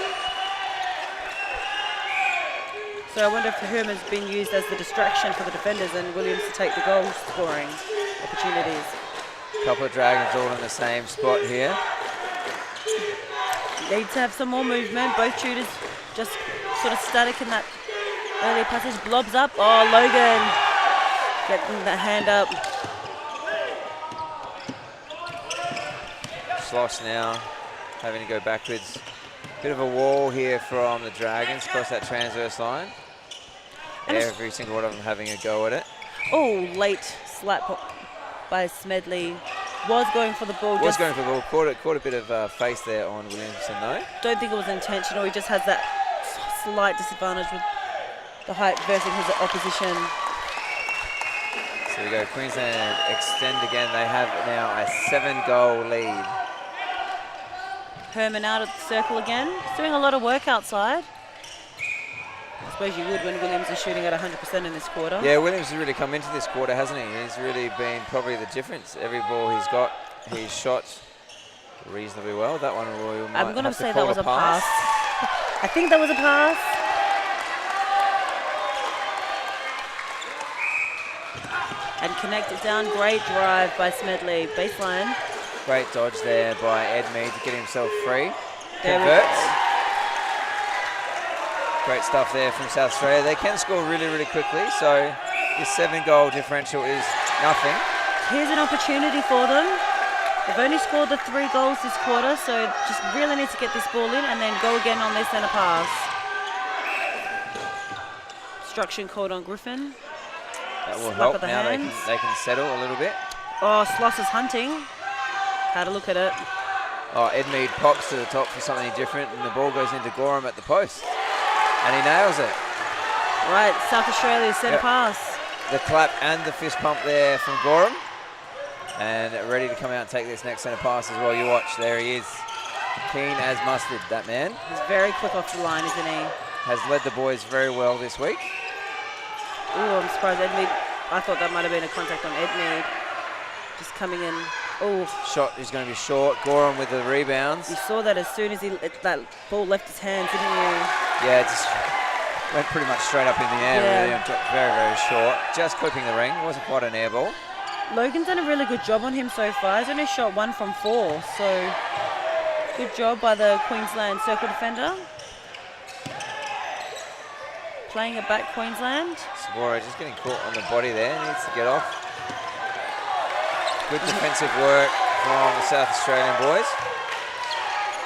So I wonder if Herman's been used as the distraction for the defenders and Williams to take the goal scoring opportunities. Couple of Dragons all in the same spot here. Need to have some more movement. Both shooters just sort of static in that early passage. Blobs up. Oh, Logan getting the hand up. Sloss now having to go backwards. Bit of a wall here from the Dragons across that transverse line. And Every single one of them having a go at it. Oh, late slap by Smedley. Was going for the ball. Was going for the ball. Caught a bit of face there on Williamson though. Don't think it was intentional. He just has that slight disadvantage with the height versus his opposition. So we go. Queensland extend again. They have now a 7-goal lead. Herman out at the circle again. He's doing a lot of work outside. I suppose you would when Williams is shooting at 100% in this quarter. Yeah, Williams has really come into this quarter, hasn't he? He's really been probably the difference. Every ball he's got, he's shot reasonably well. That one we might I'm going to have say call that was a pass. I think that was a pass. And connect it down. Great drive by Smedley. Baseline. Great dodge there by Edmead to get himself free. There we Converts. go. Great stuff there from South Australia. They can score really, really quickly, so this 7-goal differential is nothing. Here's an opportunity for them. They've only scored the 3 goals this quarter, so just really need to get this ball in and then go again on their centre pass. Obstruction called on Griffin. That will Slap help. of the Now hands. they can settle a little bit. Oh, Sloss is hunting. Had a look at it. Oh, Edmead pops to the top for something different, and the ball goes into Gorham at the post. And he nails it. Right, South Australia's centre pass. The clap and the fist pump there from Gorham. And ready to come out and take this next centre pass as well. You watch, there he is. Keen as mustard, that man. He's very quick off the line, isn't he? Has led the boys very well this week. Oh, I'm surprised Edmead. I thought that might have been a contact on Edmead. Just coming in. Oh, Shot is going to be short. Gorham with the rebounds. you saw that as soon as that ball left his hands, didn't you? Yeah, it just went pretty much straight up in the air, Yeah. really, and dropped very, very short. Just clipping the ring. It wasn't quite an air ball. Logan's done a really good job on him so far. He's only shot 1 from 4, so good job by the Queensland circle defender. Playing it back, Queensland. Saboro just getting caught on the body there. Needs to get off. Good defensive work from the South Australian boys.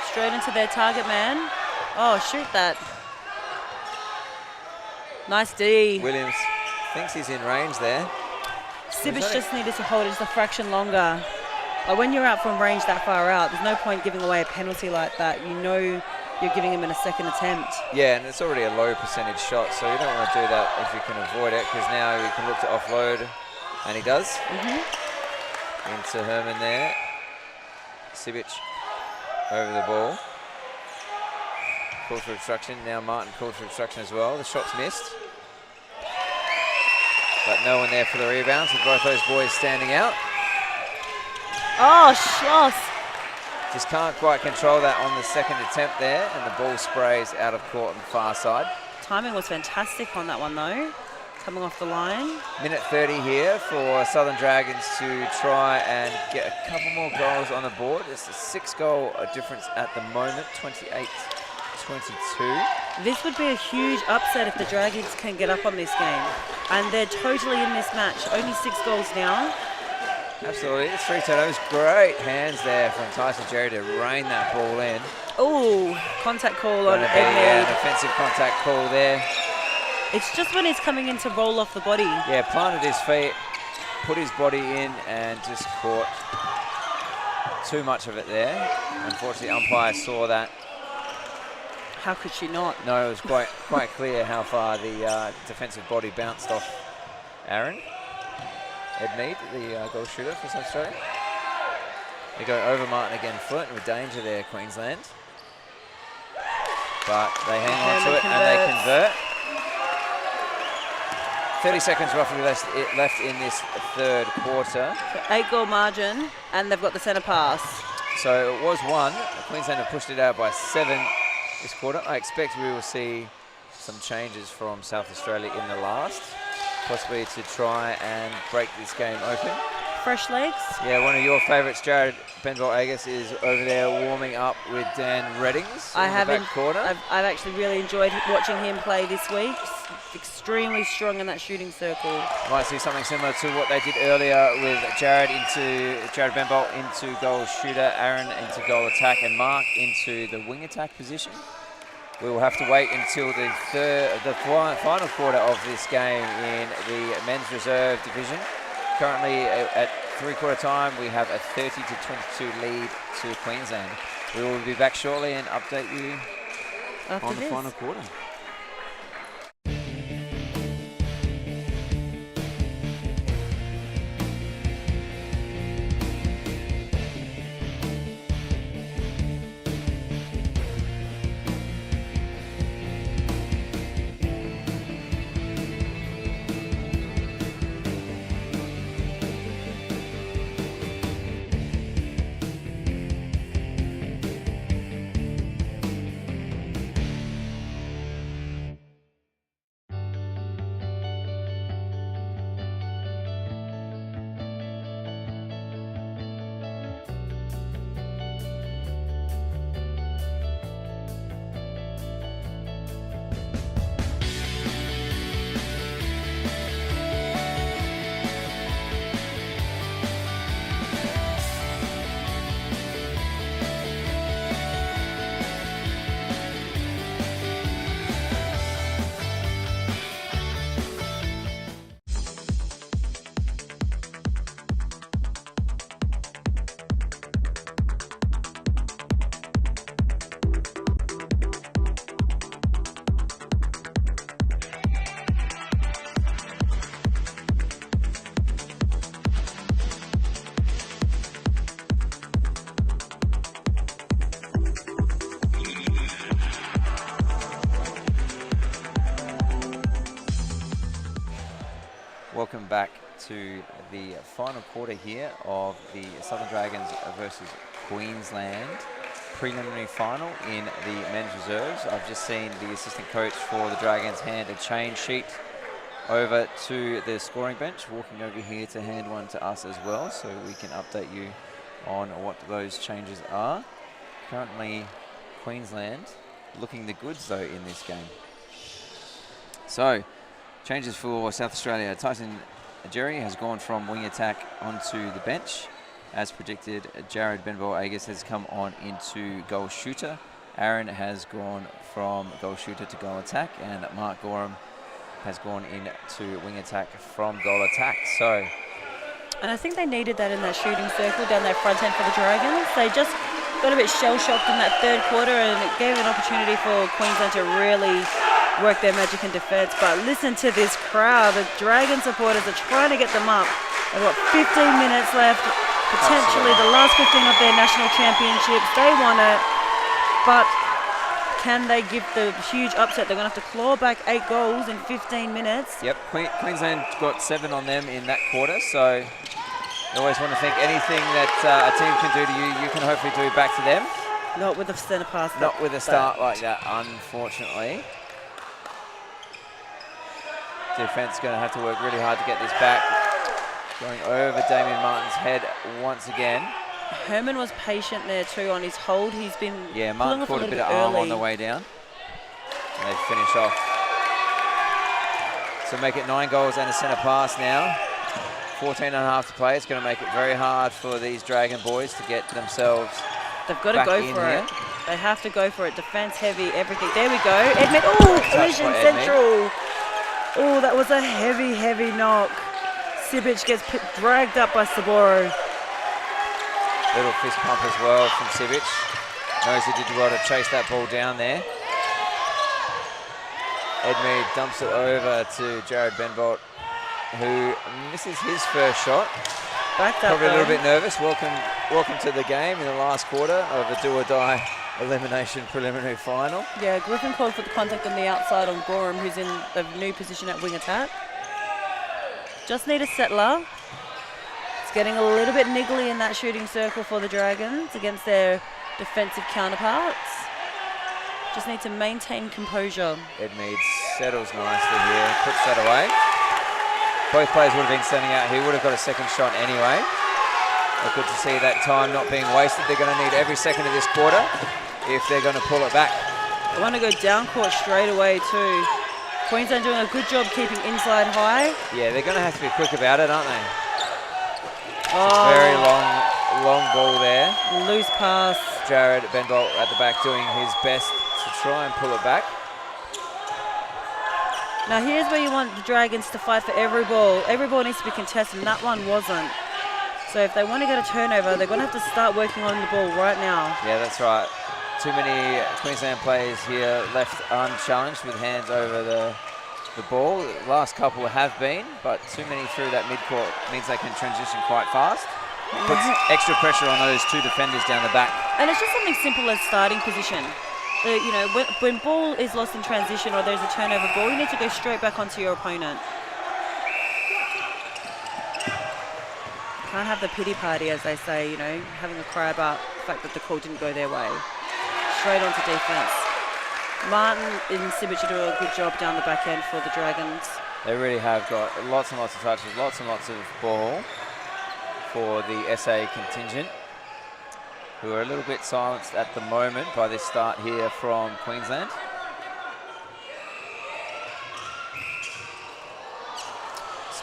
Straight into their target man. Oh, shoot that. Nice D. Williams thinks he's in range there. Sibic just needed to hold it just a fraction longer. Like when you're out from range that far out, there's no point giving away a penalty like that. You know you're giving him in a second attempt. Yeah, and it's already a low percentage shot, so you don't want to do that if you can avoid it, because now you can look to offload, and he does. Into Herman there. Sibic over the ball. Called for obstruction. Now Martin called for obstruction as well. The shot's missed. But no one there for the rebounds, with both those boys standing out. Oh, shots. Just can't quite control that on the second attempt there, and the ball sprays out of court on the far side. Timing was fantastic on that one though. Coming off the line. Minute 30 here for Southern Dragons to try and get a couple more goals on the board. It's a 6-goal difference at the moment, 28-22. This would be a huge upset if the Dragons can get up on this game. And they're totally in this match. Only 6 goals now. Absolutely, it's 3 turnovers. Great hands there from Tyson Jerry to rein that ball in. Oh, contact call on Gonna be an Edmead. offensive contact call there. It's just when he's coming in to roll off the body. Yeah, planted his feet, put his body in, and just caught too much of it there. Unfortunately, umpire saw that. How could she not? No, it was quite clear how far the defensive body bounced off Aaron. Edmead, the goal shooter for South Australia. They go over Martin again, flirting with danger there, Queensland. But they hang on to it and they convert. 30 seconds roughly left in this third quarter. So 8-goal margin, and they've got the centre pass. So it was 1. Queensland have pushed it out by 7 this quarter. I expect we will see some changes from South Australia in the last, possibly to try and break this game open. Fresh legs. Yeah, one of your favourites, Jared Benbolt-Agus, is over there warming up with Dan Reddings in the back corner. I've actually really enjoyed watching him play this week. Extremely strong in that shooting circle. Might see something similar to what they did earlier with Jared Benbolt into goal shooter, Aaron into goal attack, and Mark into the wing attack position. We will have to wait until the final quarter of this game in the men's reserve division. Currently at 3/4 time, we have a 30-22 lead to Queensland. We will be back shortly and update you on the final quarter. welcome back to the final quarter here of the Southern Dragons versus Queensland preliminary final in the men's reserves. I've just seen the assistant coach for the Dragons hand a change sheet over to the scoring bench, walking over here to hand one to us as well, so we can update you on what those changes are. Currently, Queensland looking the goods though in this game. So, changes for South Australia. Tyson Jerry has gone from wing attack onto the bench. As predicted, Jared Benbow-Agus has come on into goal shooter. Aaron has gone from goal shooter to goal attack, and Mark Gorham has gone into wing attack from goal attack. So, and I think they needed that in that shooting circle down that front end for the Dragons. They just got a bit shell-shocked in that third quarter, and it gave an opportunity for Queensland to really work their magic in defence. But listen to this crowd. The Dragon supporters are trying to get them up. They've got 15 minutes left, potentially the last 15 of their national championships. They want it, but can they give the huge upset? They're going to have to claw back 8 goals in 15 minutes. Yep, Queensland got 7 on them in that quarter, so you always want to think anything that a team can do to you, you can hopefully do back to them. Not with a centre pass. Not with a start like that, unfortunately. Defence going to have to work really hard to get this back. Going over Damien Martin's head once again. Herman was patient there too on his hold. He's been Martin caught a bit of arm on the way down. And they finish off. So make it 9 goals and a centre pass now. 14 and a half to play. It's going to make it very hard for these Dragon boys to get themselves. They've got to go for it. They have to go for it. Defence heavy, everything. There we go. Edmund. Oh, collision central. Oh, that was a heavy, heavy knock. Sibic gets dragged up by Saboro. Little fist pump as well from Sibic. Knows he did well to chase that ball down there. Edmead dumps it over to Jared Benbolt, who misses his first shot. Backed up. Probably a little bit nervous. Welcome to the game in the last quarter of a do-or-die elimination preliminary final. Yeah, Griffin called for the contact on the outside on Gorham, who's in a new position at wing attack. Just need a settler. It's getting a little bit niggly in that shooting circle for the Dragons against their defensive counterparts. Just need to maintain composure. Edmead settles nicely here, puts that away. Both players would have been standing out. He would have got a second shot anyway. But good to see that time not being wasted. They're going to need every second of this quarter if they're going to pull it back. They want to go down court straight away too. Queensland doing a good job keeping inside high. Yeah, they're going to have to be quick about it, aren't they? Oh. Very long ball there. Loose pass. Jared Benbolt at the back doing his best to try and pull it back. Now here's where you want the Dragons to fight for every ball. Every ball needs to be contested, and that one wasn't. So if they want to get a turnover, they're going to have to start working on the ball right now. Yeah, that's right. Too many Queensland players here left unchallenged with hands over the ball. The last couple have been, but too many through that midcourt means they can transition quite fast. Puts extra pressure on those 2 defenders down the back. And it's just something simple as starting position. You know, when ball is lost in transition or there's a turnover ball, you need to go straight back onto your opponent. Can't have the pity party, as they say, you know, having a cry about the fact that the call didn't go their way. Straight onto defence. Martin and Sibic are doing a good job down the back end for the Dragons. They really have got lots and lots of touches, lots and lots of ball for the SA contingent, who are a little bit silenced at the moment by this start here from Queensland.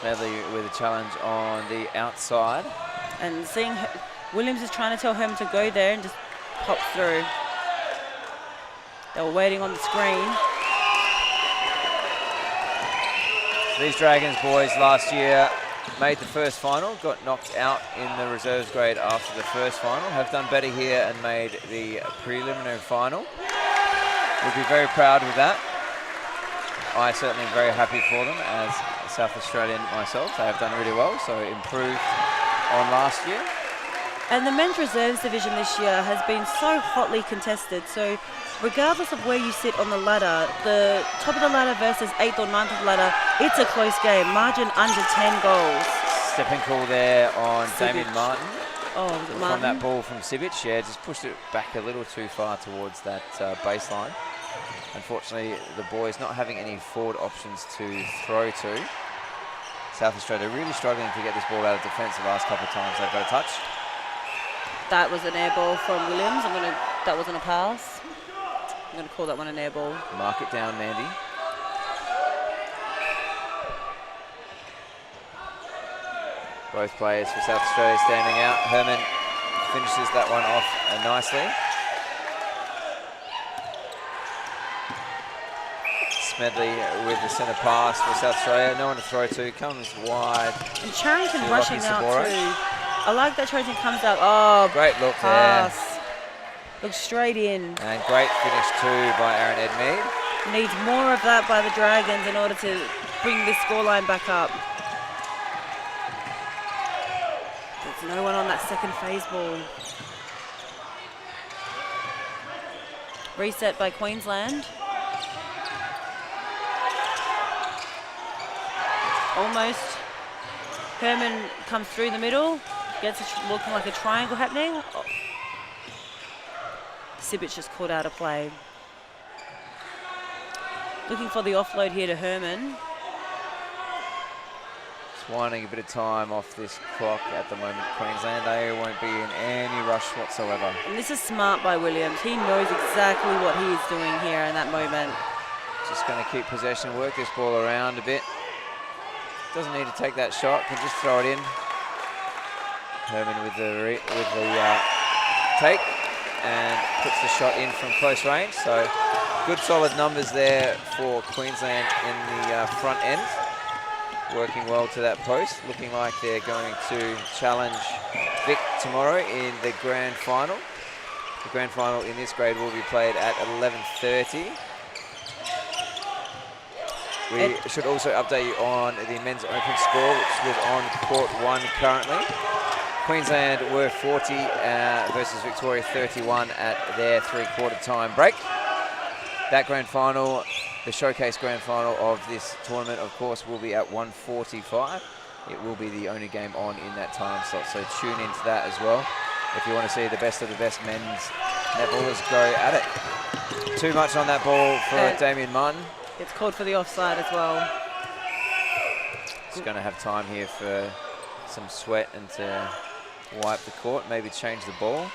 Smedley with a challenge on the outside. And seeing Williams is trying to tell him to go there and just pop through. They were waiting on the screen. So these Dragons boys last year made the first final, got knocked out in the reserves grade after the first final, have done better here and made the preliminary final. We'll be very proud with that. I certainly am very happy for them as a South Australian myself. They have done really well, so improved on last year. And the men's reserves division this year has been so hotly contested. So regardless of where you sit on the ladder, the top of the ladder versus 8th or 9th of the ladder, it's a close game. Margin under 10 goals. Stepping call there on Sibic. Damien Martin. Oh, was it From Martin? that ball from Sibic, yeah, just pushed it back a little too far towards that baseline. Unfortunately, the boys not having any forward options to throw to. South Australia really struggling to get this ball out of defence the last couple of times they've got a touch. That was an air ball from Williams. That wasn't a pass. I'm going to call that one an air ball. Mark it down, Mandy. Both players for South Australia standing out. Herman finishes that one off nicely. Smedley with the centre pass for South Australia. No one to throw to. Comes wide. And Charrington to rushing Lockie out Saboro. too. I like that Charrington comes out. Oh, Great look pass. there. Looks straight in. And great finish too by Aaron Edmeade. Needs more of that by the Dragons in order to bring this scoreline back up. There's no one on that second phase ball. Reset by Queensland. Almost. Herman comes through the middle. Gets it looking like a triangle happening. Oh. Sibic just caught out of play. Looking for the offload here to Herman. Just winding a bit of time off this clock at the moment. Queensland, they won't be in any rush whatsoever. And this is smart by Williams. He knows exactly what he is doing here in that moment. Just going to keep possession, work this ball around a bit. Doesn't need to take that shot, can just throw it in. Herman with the take and puts the shot in from close range. So good solid numbers there for Queensland in the front end. Working well to that post, looking like they're going to challenge Vic tomorrow in the grand final. The grand final in this grade will be played at 11:30. We should also update you on the men's open score, which was on court 1 currently. Queensland were 40 versus Victoria 31 at their three-quarter time break. That grand final, the showcase grand final of this tournament, of course, will be at 1:45. It will be the only game on in that time slot, so tune into that as well if you want to see the best of the best men's netballers go at it. Too much on that ball for Damien Martin. It's called for the offside as well. Just going to have time here for some sweat and to wipe the court, maybe change the ball.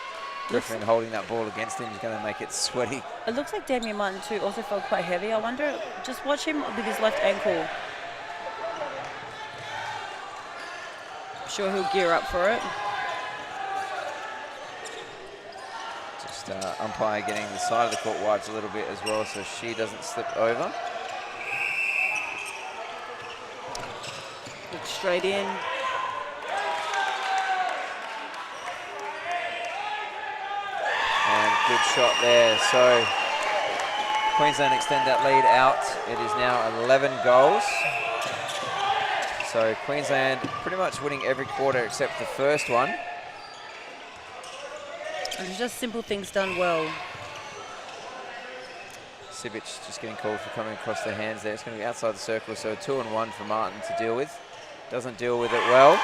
Griffin holding that ball against him is going to make it sweaty. It looks like Damien Martin too also felt quite heavy. I wonder, just watch him with his left ankle. I'm sure he'll gear up for it. Just umpire getting the side of the court wiped a little bit as well so she doesn't slip over. Look straight in. And good shot there. So Queensland extend that lead out. It is now 11 goals. So Queensland pretty much winning every quarter except the first one. And it's just simple things done well. Sibic just getting called for coming across the hands there. It's going to be outside the circle, so 2-on-1 for Martin to deal with. Doesn't deal with it well.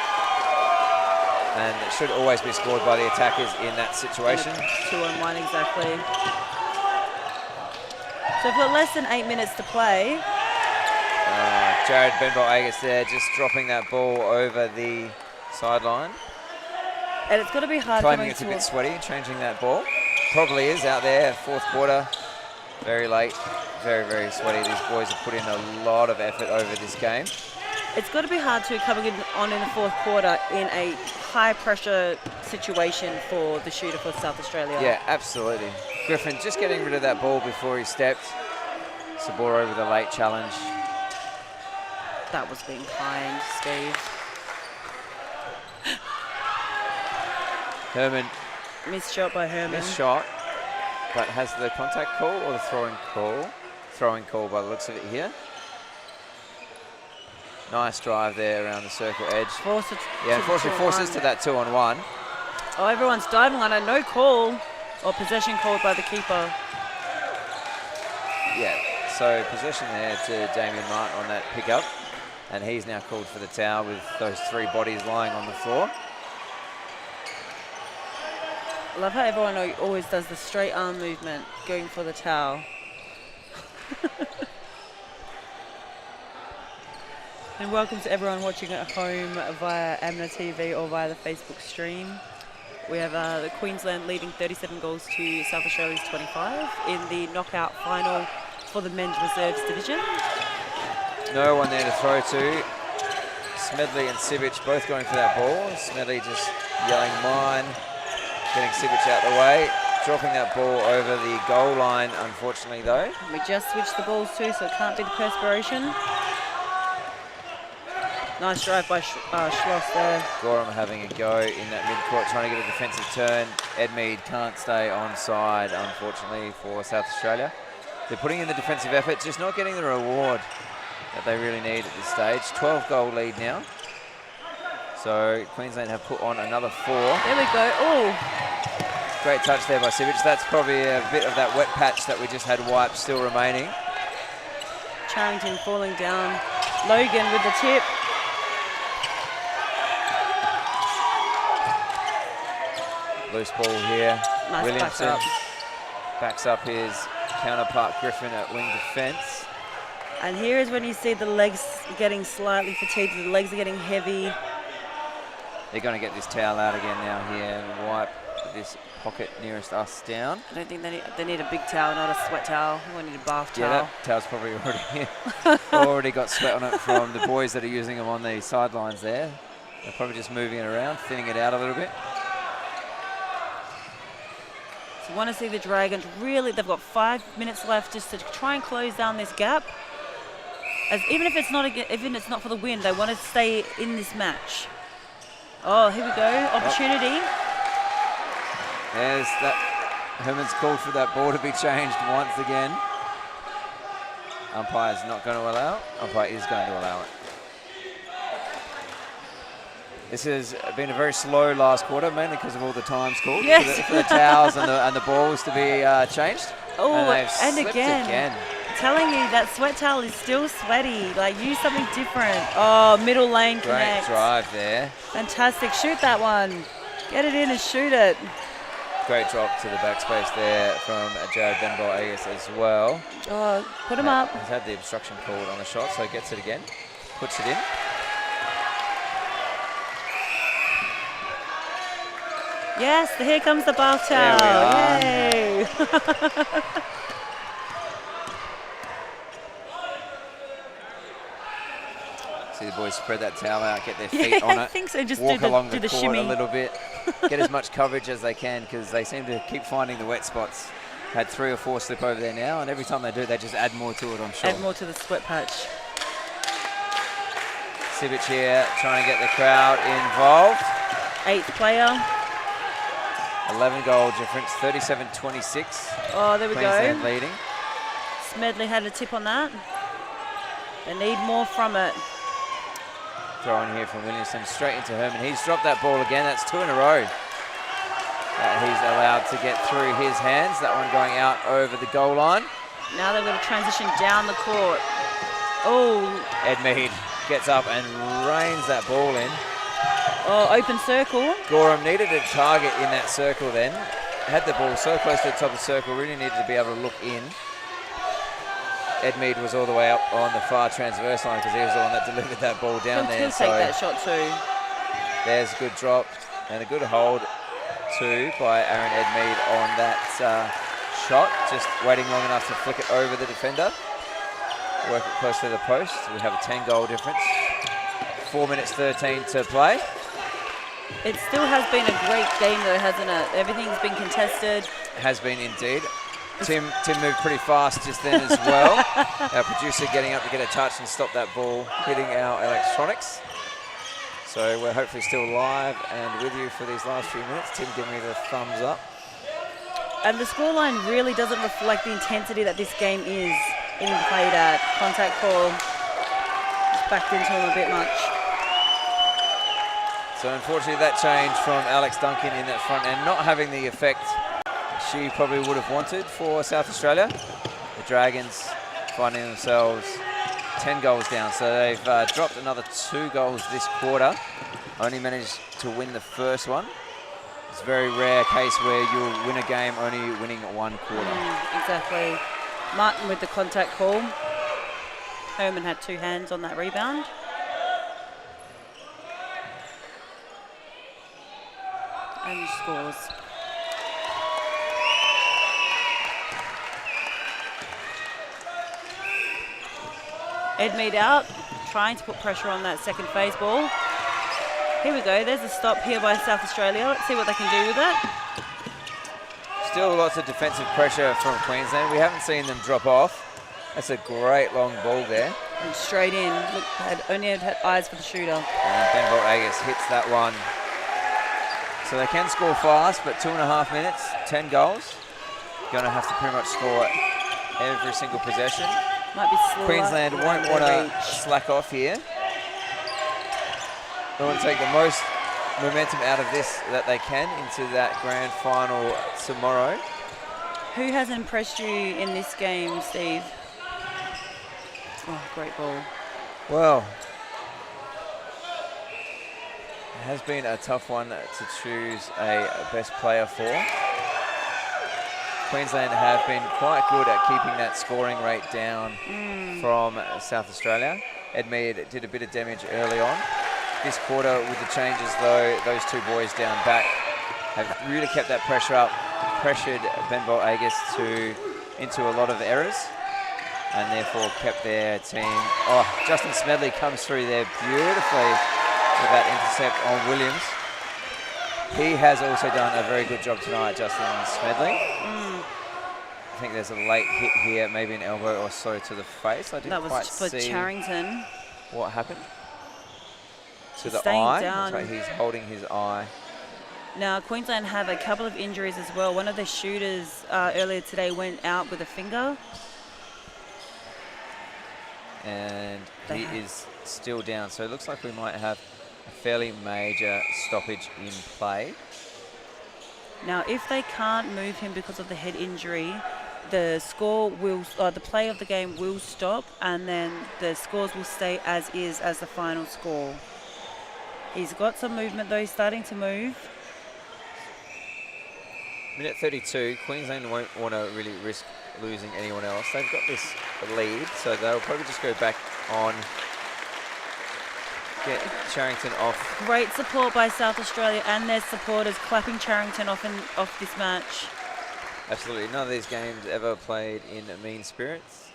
And it should always be scored by the attackers in that situation. 2-on-1 exactly. So we've got less than 8 minutes to play. Jared Benbow-Agus there just dropping that ball over the sideline. And it's got to be hard Claiming it's a bit sweaty, changing that ball. Probably is out there, fourth quarter. Very late, very, very sweaty. These boys have put in a lot of effort over this game. It's got to be hard to coming on in the fourth quarter in a high-pressure situation for the shooter for South Australia. Yeah, absolutely. Griffin just getting rid of that ball before he stepped. Saboro with a late challenge. That was being kind, Steve. Herman. Missed shot by Herman. Missed shot, but has the contact call or the throwing call? Throwing call by the looks of it here. Nice drive there around the circle edge. Unfortunately forces to that 2-on-1. Oh, everyone's diving on it. No call or possession called by the keeper. Yeah, so possession there to Damien Martin on that pickup. And he's now called for the towel with those 3 bodies lying on the floor. I love how everyone always does the straight arm movement, going for the towel. And welcome to everyone watching at home via Amna TV or via the Facebook stream. We have the Queensland leading 37 goals to South Australia's 25 in the knockout final for the men's reserves division. No one there to throw to. Smedley and Sivic both going for that ball. Smedley just yelling mine, getting Sivic out the way, dropping that ball over the goal line, unfortunately though. We just switched the balls too, so it can't be the perspiration. Nice drive by Schloss there. Gorham having a go in that mid-court, trying to get a defensive turn. Edmead can't stay onside, unfortunately, for South Australia. They're putting in the defensive effort, just not getting the reward that they really need at this stage. 12-goal lead now. So Queensland have put on another 4. There we go. Oh, Great touch there by Sivic. That's probably a bit of that wet patch that we just had wiped still remaining. Charrington falling down. Logan with the tip. Loose ball here. Nice Williamson back up. backs up his counterpart Griffin at wing defence. And here is when you see the legs getting slightly fatigued. The legs are getting heavy. They're going to get this towel out again now here and wipe this pocket nearest us down. I don't think they need a big towel, not a sweat towel. We need a bath towel. Yeah, that towel's probably already got sweat on it from the boys that are using them on the sidelines there. They're probably just moving it around, thinning it out a little bit. So you want to see the Dragons really, they've got 5 minutes left just to try and close down this gap. As even if it's not for the win, they want to stay in this match. Oh, here we go, opportunity. There's that. Herman's called for that ball to be changed once again. Umpire's not going to allow. Umpire is going to allow it. This has been a very slow last quarter, mainly because of all the times called. Yes. For the towels and the balls to be changed. Oh, and and again. Telling you that sweat towel is still sweaty. Like, use something different. Oh, middle lane connect. Great drive there. Fantastic. Shoot that one. Get it in and shoot it. Great drop to the backspace there from Jared Benbow-Agus as well. Oh, put him up. He's had the obstruction called on the shot, so gets it again. Puts it in. Yes, here comes the bath towel. There we are. Yay. See the boys spread that towel out, get their feet on it. I think so. Just walk along do the the court shimmy a little bit. Get as much coverage as they can because they seem to keep finding the wet spots. Had 3 or 4 slip over there now, and every time they do, they just add more to it, I'm sure. Add more to the sweat patch. Sivic here trying to get the crowd involved. 8th player. 11 goal difference, 37-26. Oh, there we Queensland go. leading. Smedley had a tip on that. They need more from it. Throw in here from Williamson straight into Herman. He's dropped that ball again. That's 2 in a row that he's allowed to get through his hands. That one going out over the goal line. Now they're going to transition down the court. Oh. Edmead gets up and rains that ball in. Oh, open circle. Gorham needed a target in that circle then. Had the ball so close to the top of the circle, really needed to be able to look in. Edmead was all the way up on the far transverse line because he was the one that delivered that ball down there. He'll take that shot too. There's a good drop and a good hold too by Aaron Edmead on that shot. Just waiting long enough to flick it over the defender. Work it close to the post. We have a 10-goal difference. 4 minutes 13 to play. It still has been a great game though, hasn't it? Everything's been contested. Has been indeed. Tim moved pretty fast just then as well. Our producer getting up to get a touch and stop that ball hitting our electronics. So we're hopefully still live and with you for these last few minutes. Tim, give me the thumbs up. And the scoreline really doesn't reflect the intensity that this game is getting played at. Contact call. Just backed into him a bit much. So unfortunately that change from Alex Duncan in that front end not having the effect she probably would have wanted for South Australia. The Dragons finding themselves 10 goals down. So they've dropped another 2 goals this quarter. Only managed to win the first one. It's a very rare case where you'll win a game only winning 1 quarter. Exactly. Martin with the contact call. Herman had 2 hands on that rebound. And scores. Edmead out, trying to put pressure on that second phase ball. Here we go, there's a stop here by South Australia. Let's see what they can do with it. Still lots of defensive pressure from Queensland. We haven't seen them drop off. That's a great long ball there. And straight in. Look, only had eyes for the shooter. And Ben Bolt-Agus hits that one. So they can score fast, but 2.5 minutes, 10 goals. Going to have to pretty much score every single possession. Might be slower. Queensland won't want to slack off here. They want to take the most momentum out of this that they can into that grand final tomorrow. Who has impressed you in this game, Steve? Oh, great ball. Well, it has been a tough one to choose a best player for. Queensland have been quite good at keeping that scoring rate down from South Australia. Edmead did a bit of damage early on. This quarter with the changes though, those 2 boys down back have really kept that pressure up, pressured Ben Bolt-Agus into a lot of errors and therefore kept their team. Oh, Justin Smedley comes through there beautifully with that intercept on Williams. He has also done a very good job tonight, Justin Smedley. I think there's a late hit here, maybe an elbow or so to the face. I didn't quite see for Charrington. what happened. To the Staying eye. down. That's right, he's holding his eye. Now, Queensland have a couple of injuries as well. One of the shooters earlier today went out with a finger. And he is still down. So it looks like we might have a fairly major stoppage in play. Now, if they can't move him because of the head injury, the score will, the play of the game will stop, and then the scores will stay as is as the final score. He's got some movement though, he's starting to move. Minute 32, Queensland won't want to really risk losing anyone else. They've got this lead, so they'll probably just go back on, get Charrington off. Great support by South Australia and their supporters clapping Charrington off this match. Absolutely, none of these games ever played in mean spirits.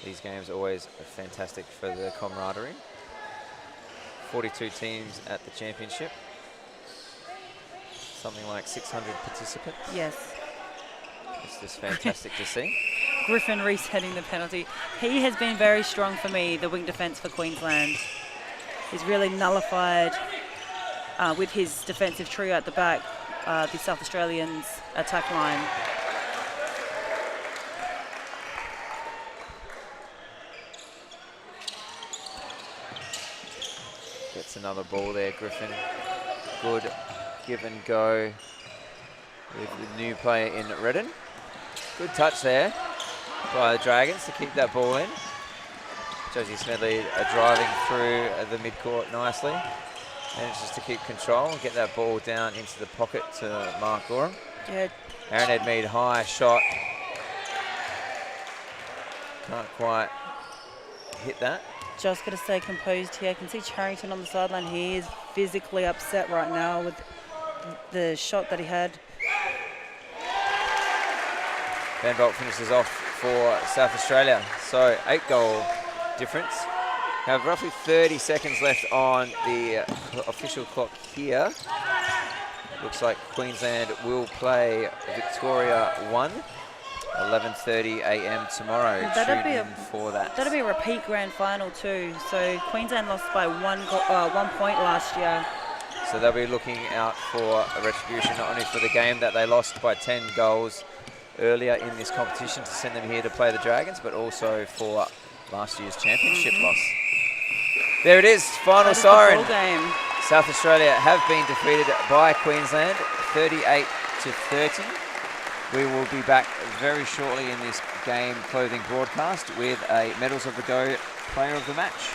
These games are always fantastic for the camaraderie. 42 teams at the championship. Something like 600 participants. Yes. It's just fantastic to see. Griffin resetting the penalty. He has been very strong for me, the wing defence for Queensland. He's really nullified with his defensive trio at the back, the South Australians' attack line. Gets another ball there, Griffin. Good give and go with the new player in Redden. Good touch there by the Dragons to keep that ball in. Josie Smedley driving through the midcourt nicely. Manages to keep control and get that ball down into the pocket to Mark Gorham. Yeah. Aaron Edmead, high shot. Can't quite hit that. Just got to stay composed here. I can see Charrington on the sideline. He is physically upset right now with the shot that he had. Van Bolt finishes off for South Australia. So 8-goal difference. Have roughly 30 seconds left on the official clock here. Looks like Queensland will play Victoria 1, 11:30 a.m. tomorrow. That'd Tune be in for that. That'll be a repeat grand final too. So Queensland lost by 1 point last year. So they'll be looking out for a retribution, not only for the game that they lost by 10 goals earlier in this competition to send them here to play the Dragons, but also for last year's championship loss. There it is, final siren. Game. South Australia have been defeated by Queensland 38-30. We will be back very shortly in this game clothing broadcast with a Medals of the Go player of the match.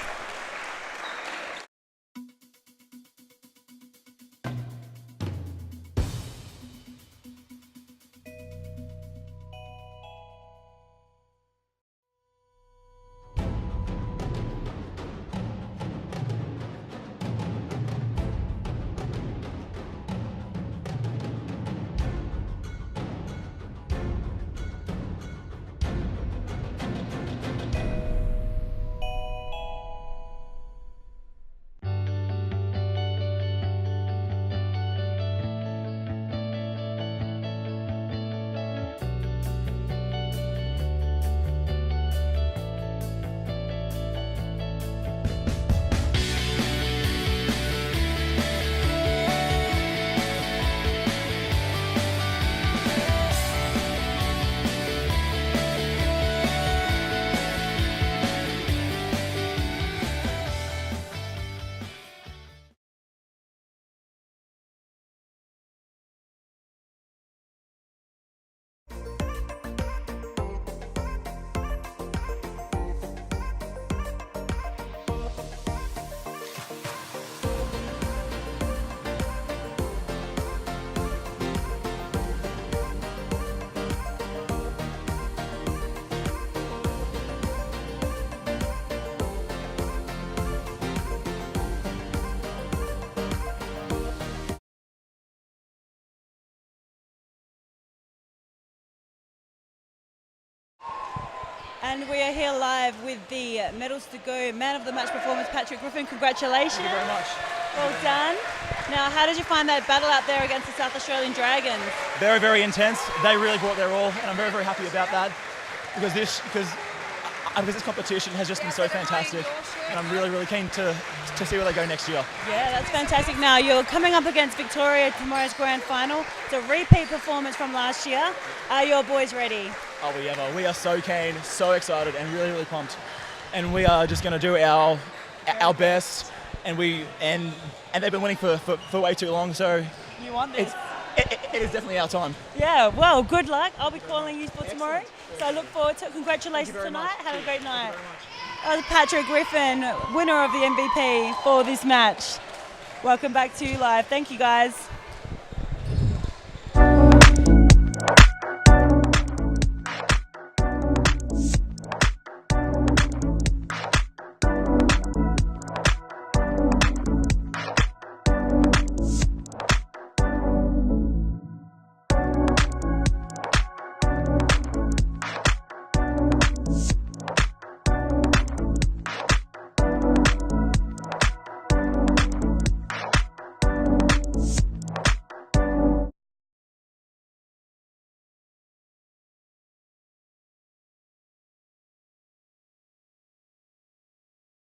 And we are here live with the Medals to Go Man of the Match performance, Patrick Griffin. Congratulations. Thank you very much. Well done. Now, how did you find that battle out there against the South Australian Dragons? Very, very intense. They really brought their all, and I'm very, very happy about that because this competition has just been so fantastic, and I'm really, really keen to see where they go next year. Yeah, that's fantastic. Now, you're coming up against Victoria tomorrow's grand final. It's a repeat performance from last year. Are your boys ready? Are we ever? We are so keen, so excited, and really, really pumped. And we are just going to do our best. And they've been winning for way too long, so You want this? it is definitely our time. Yeah, well, good luck. I'll be calling you for tomorrow. So I look forward to it. Congratulations tonight. Have a great night. That was Patrick Griffin, winner of the MVP for this match. Welcome back to you live. Thank you, guys.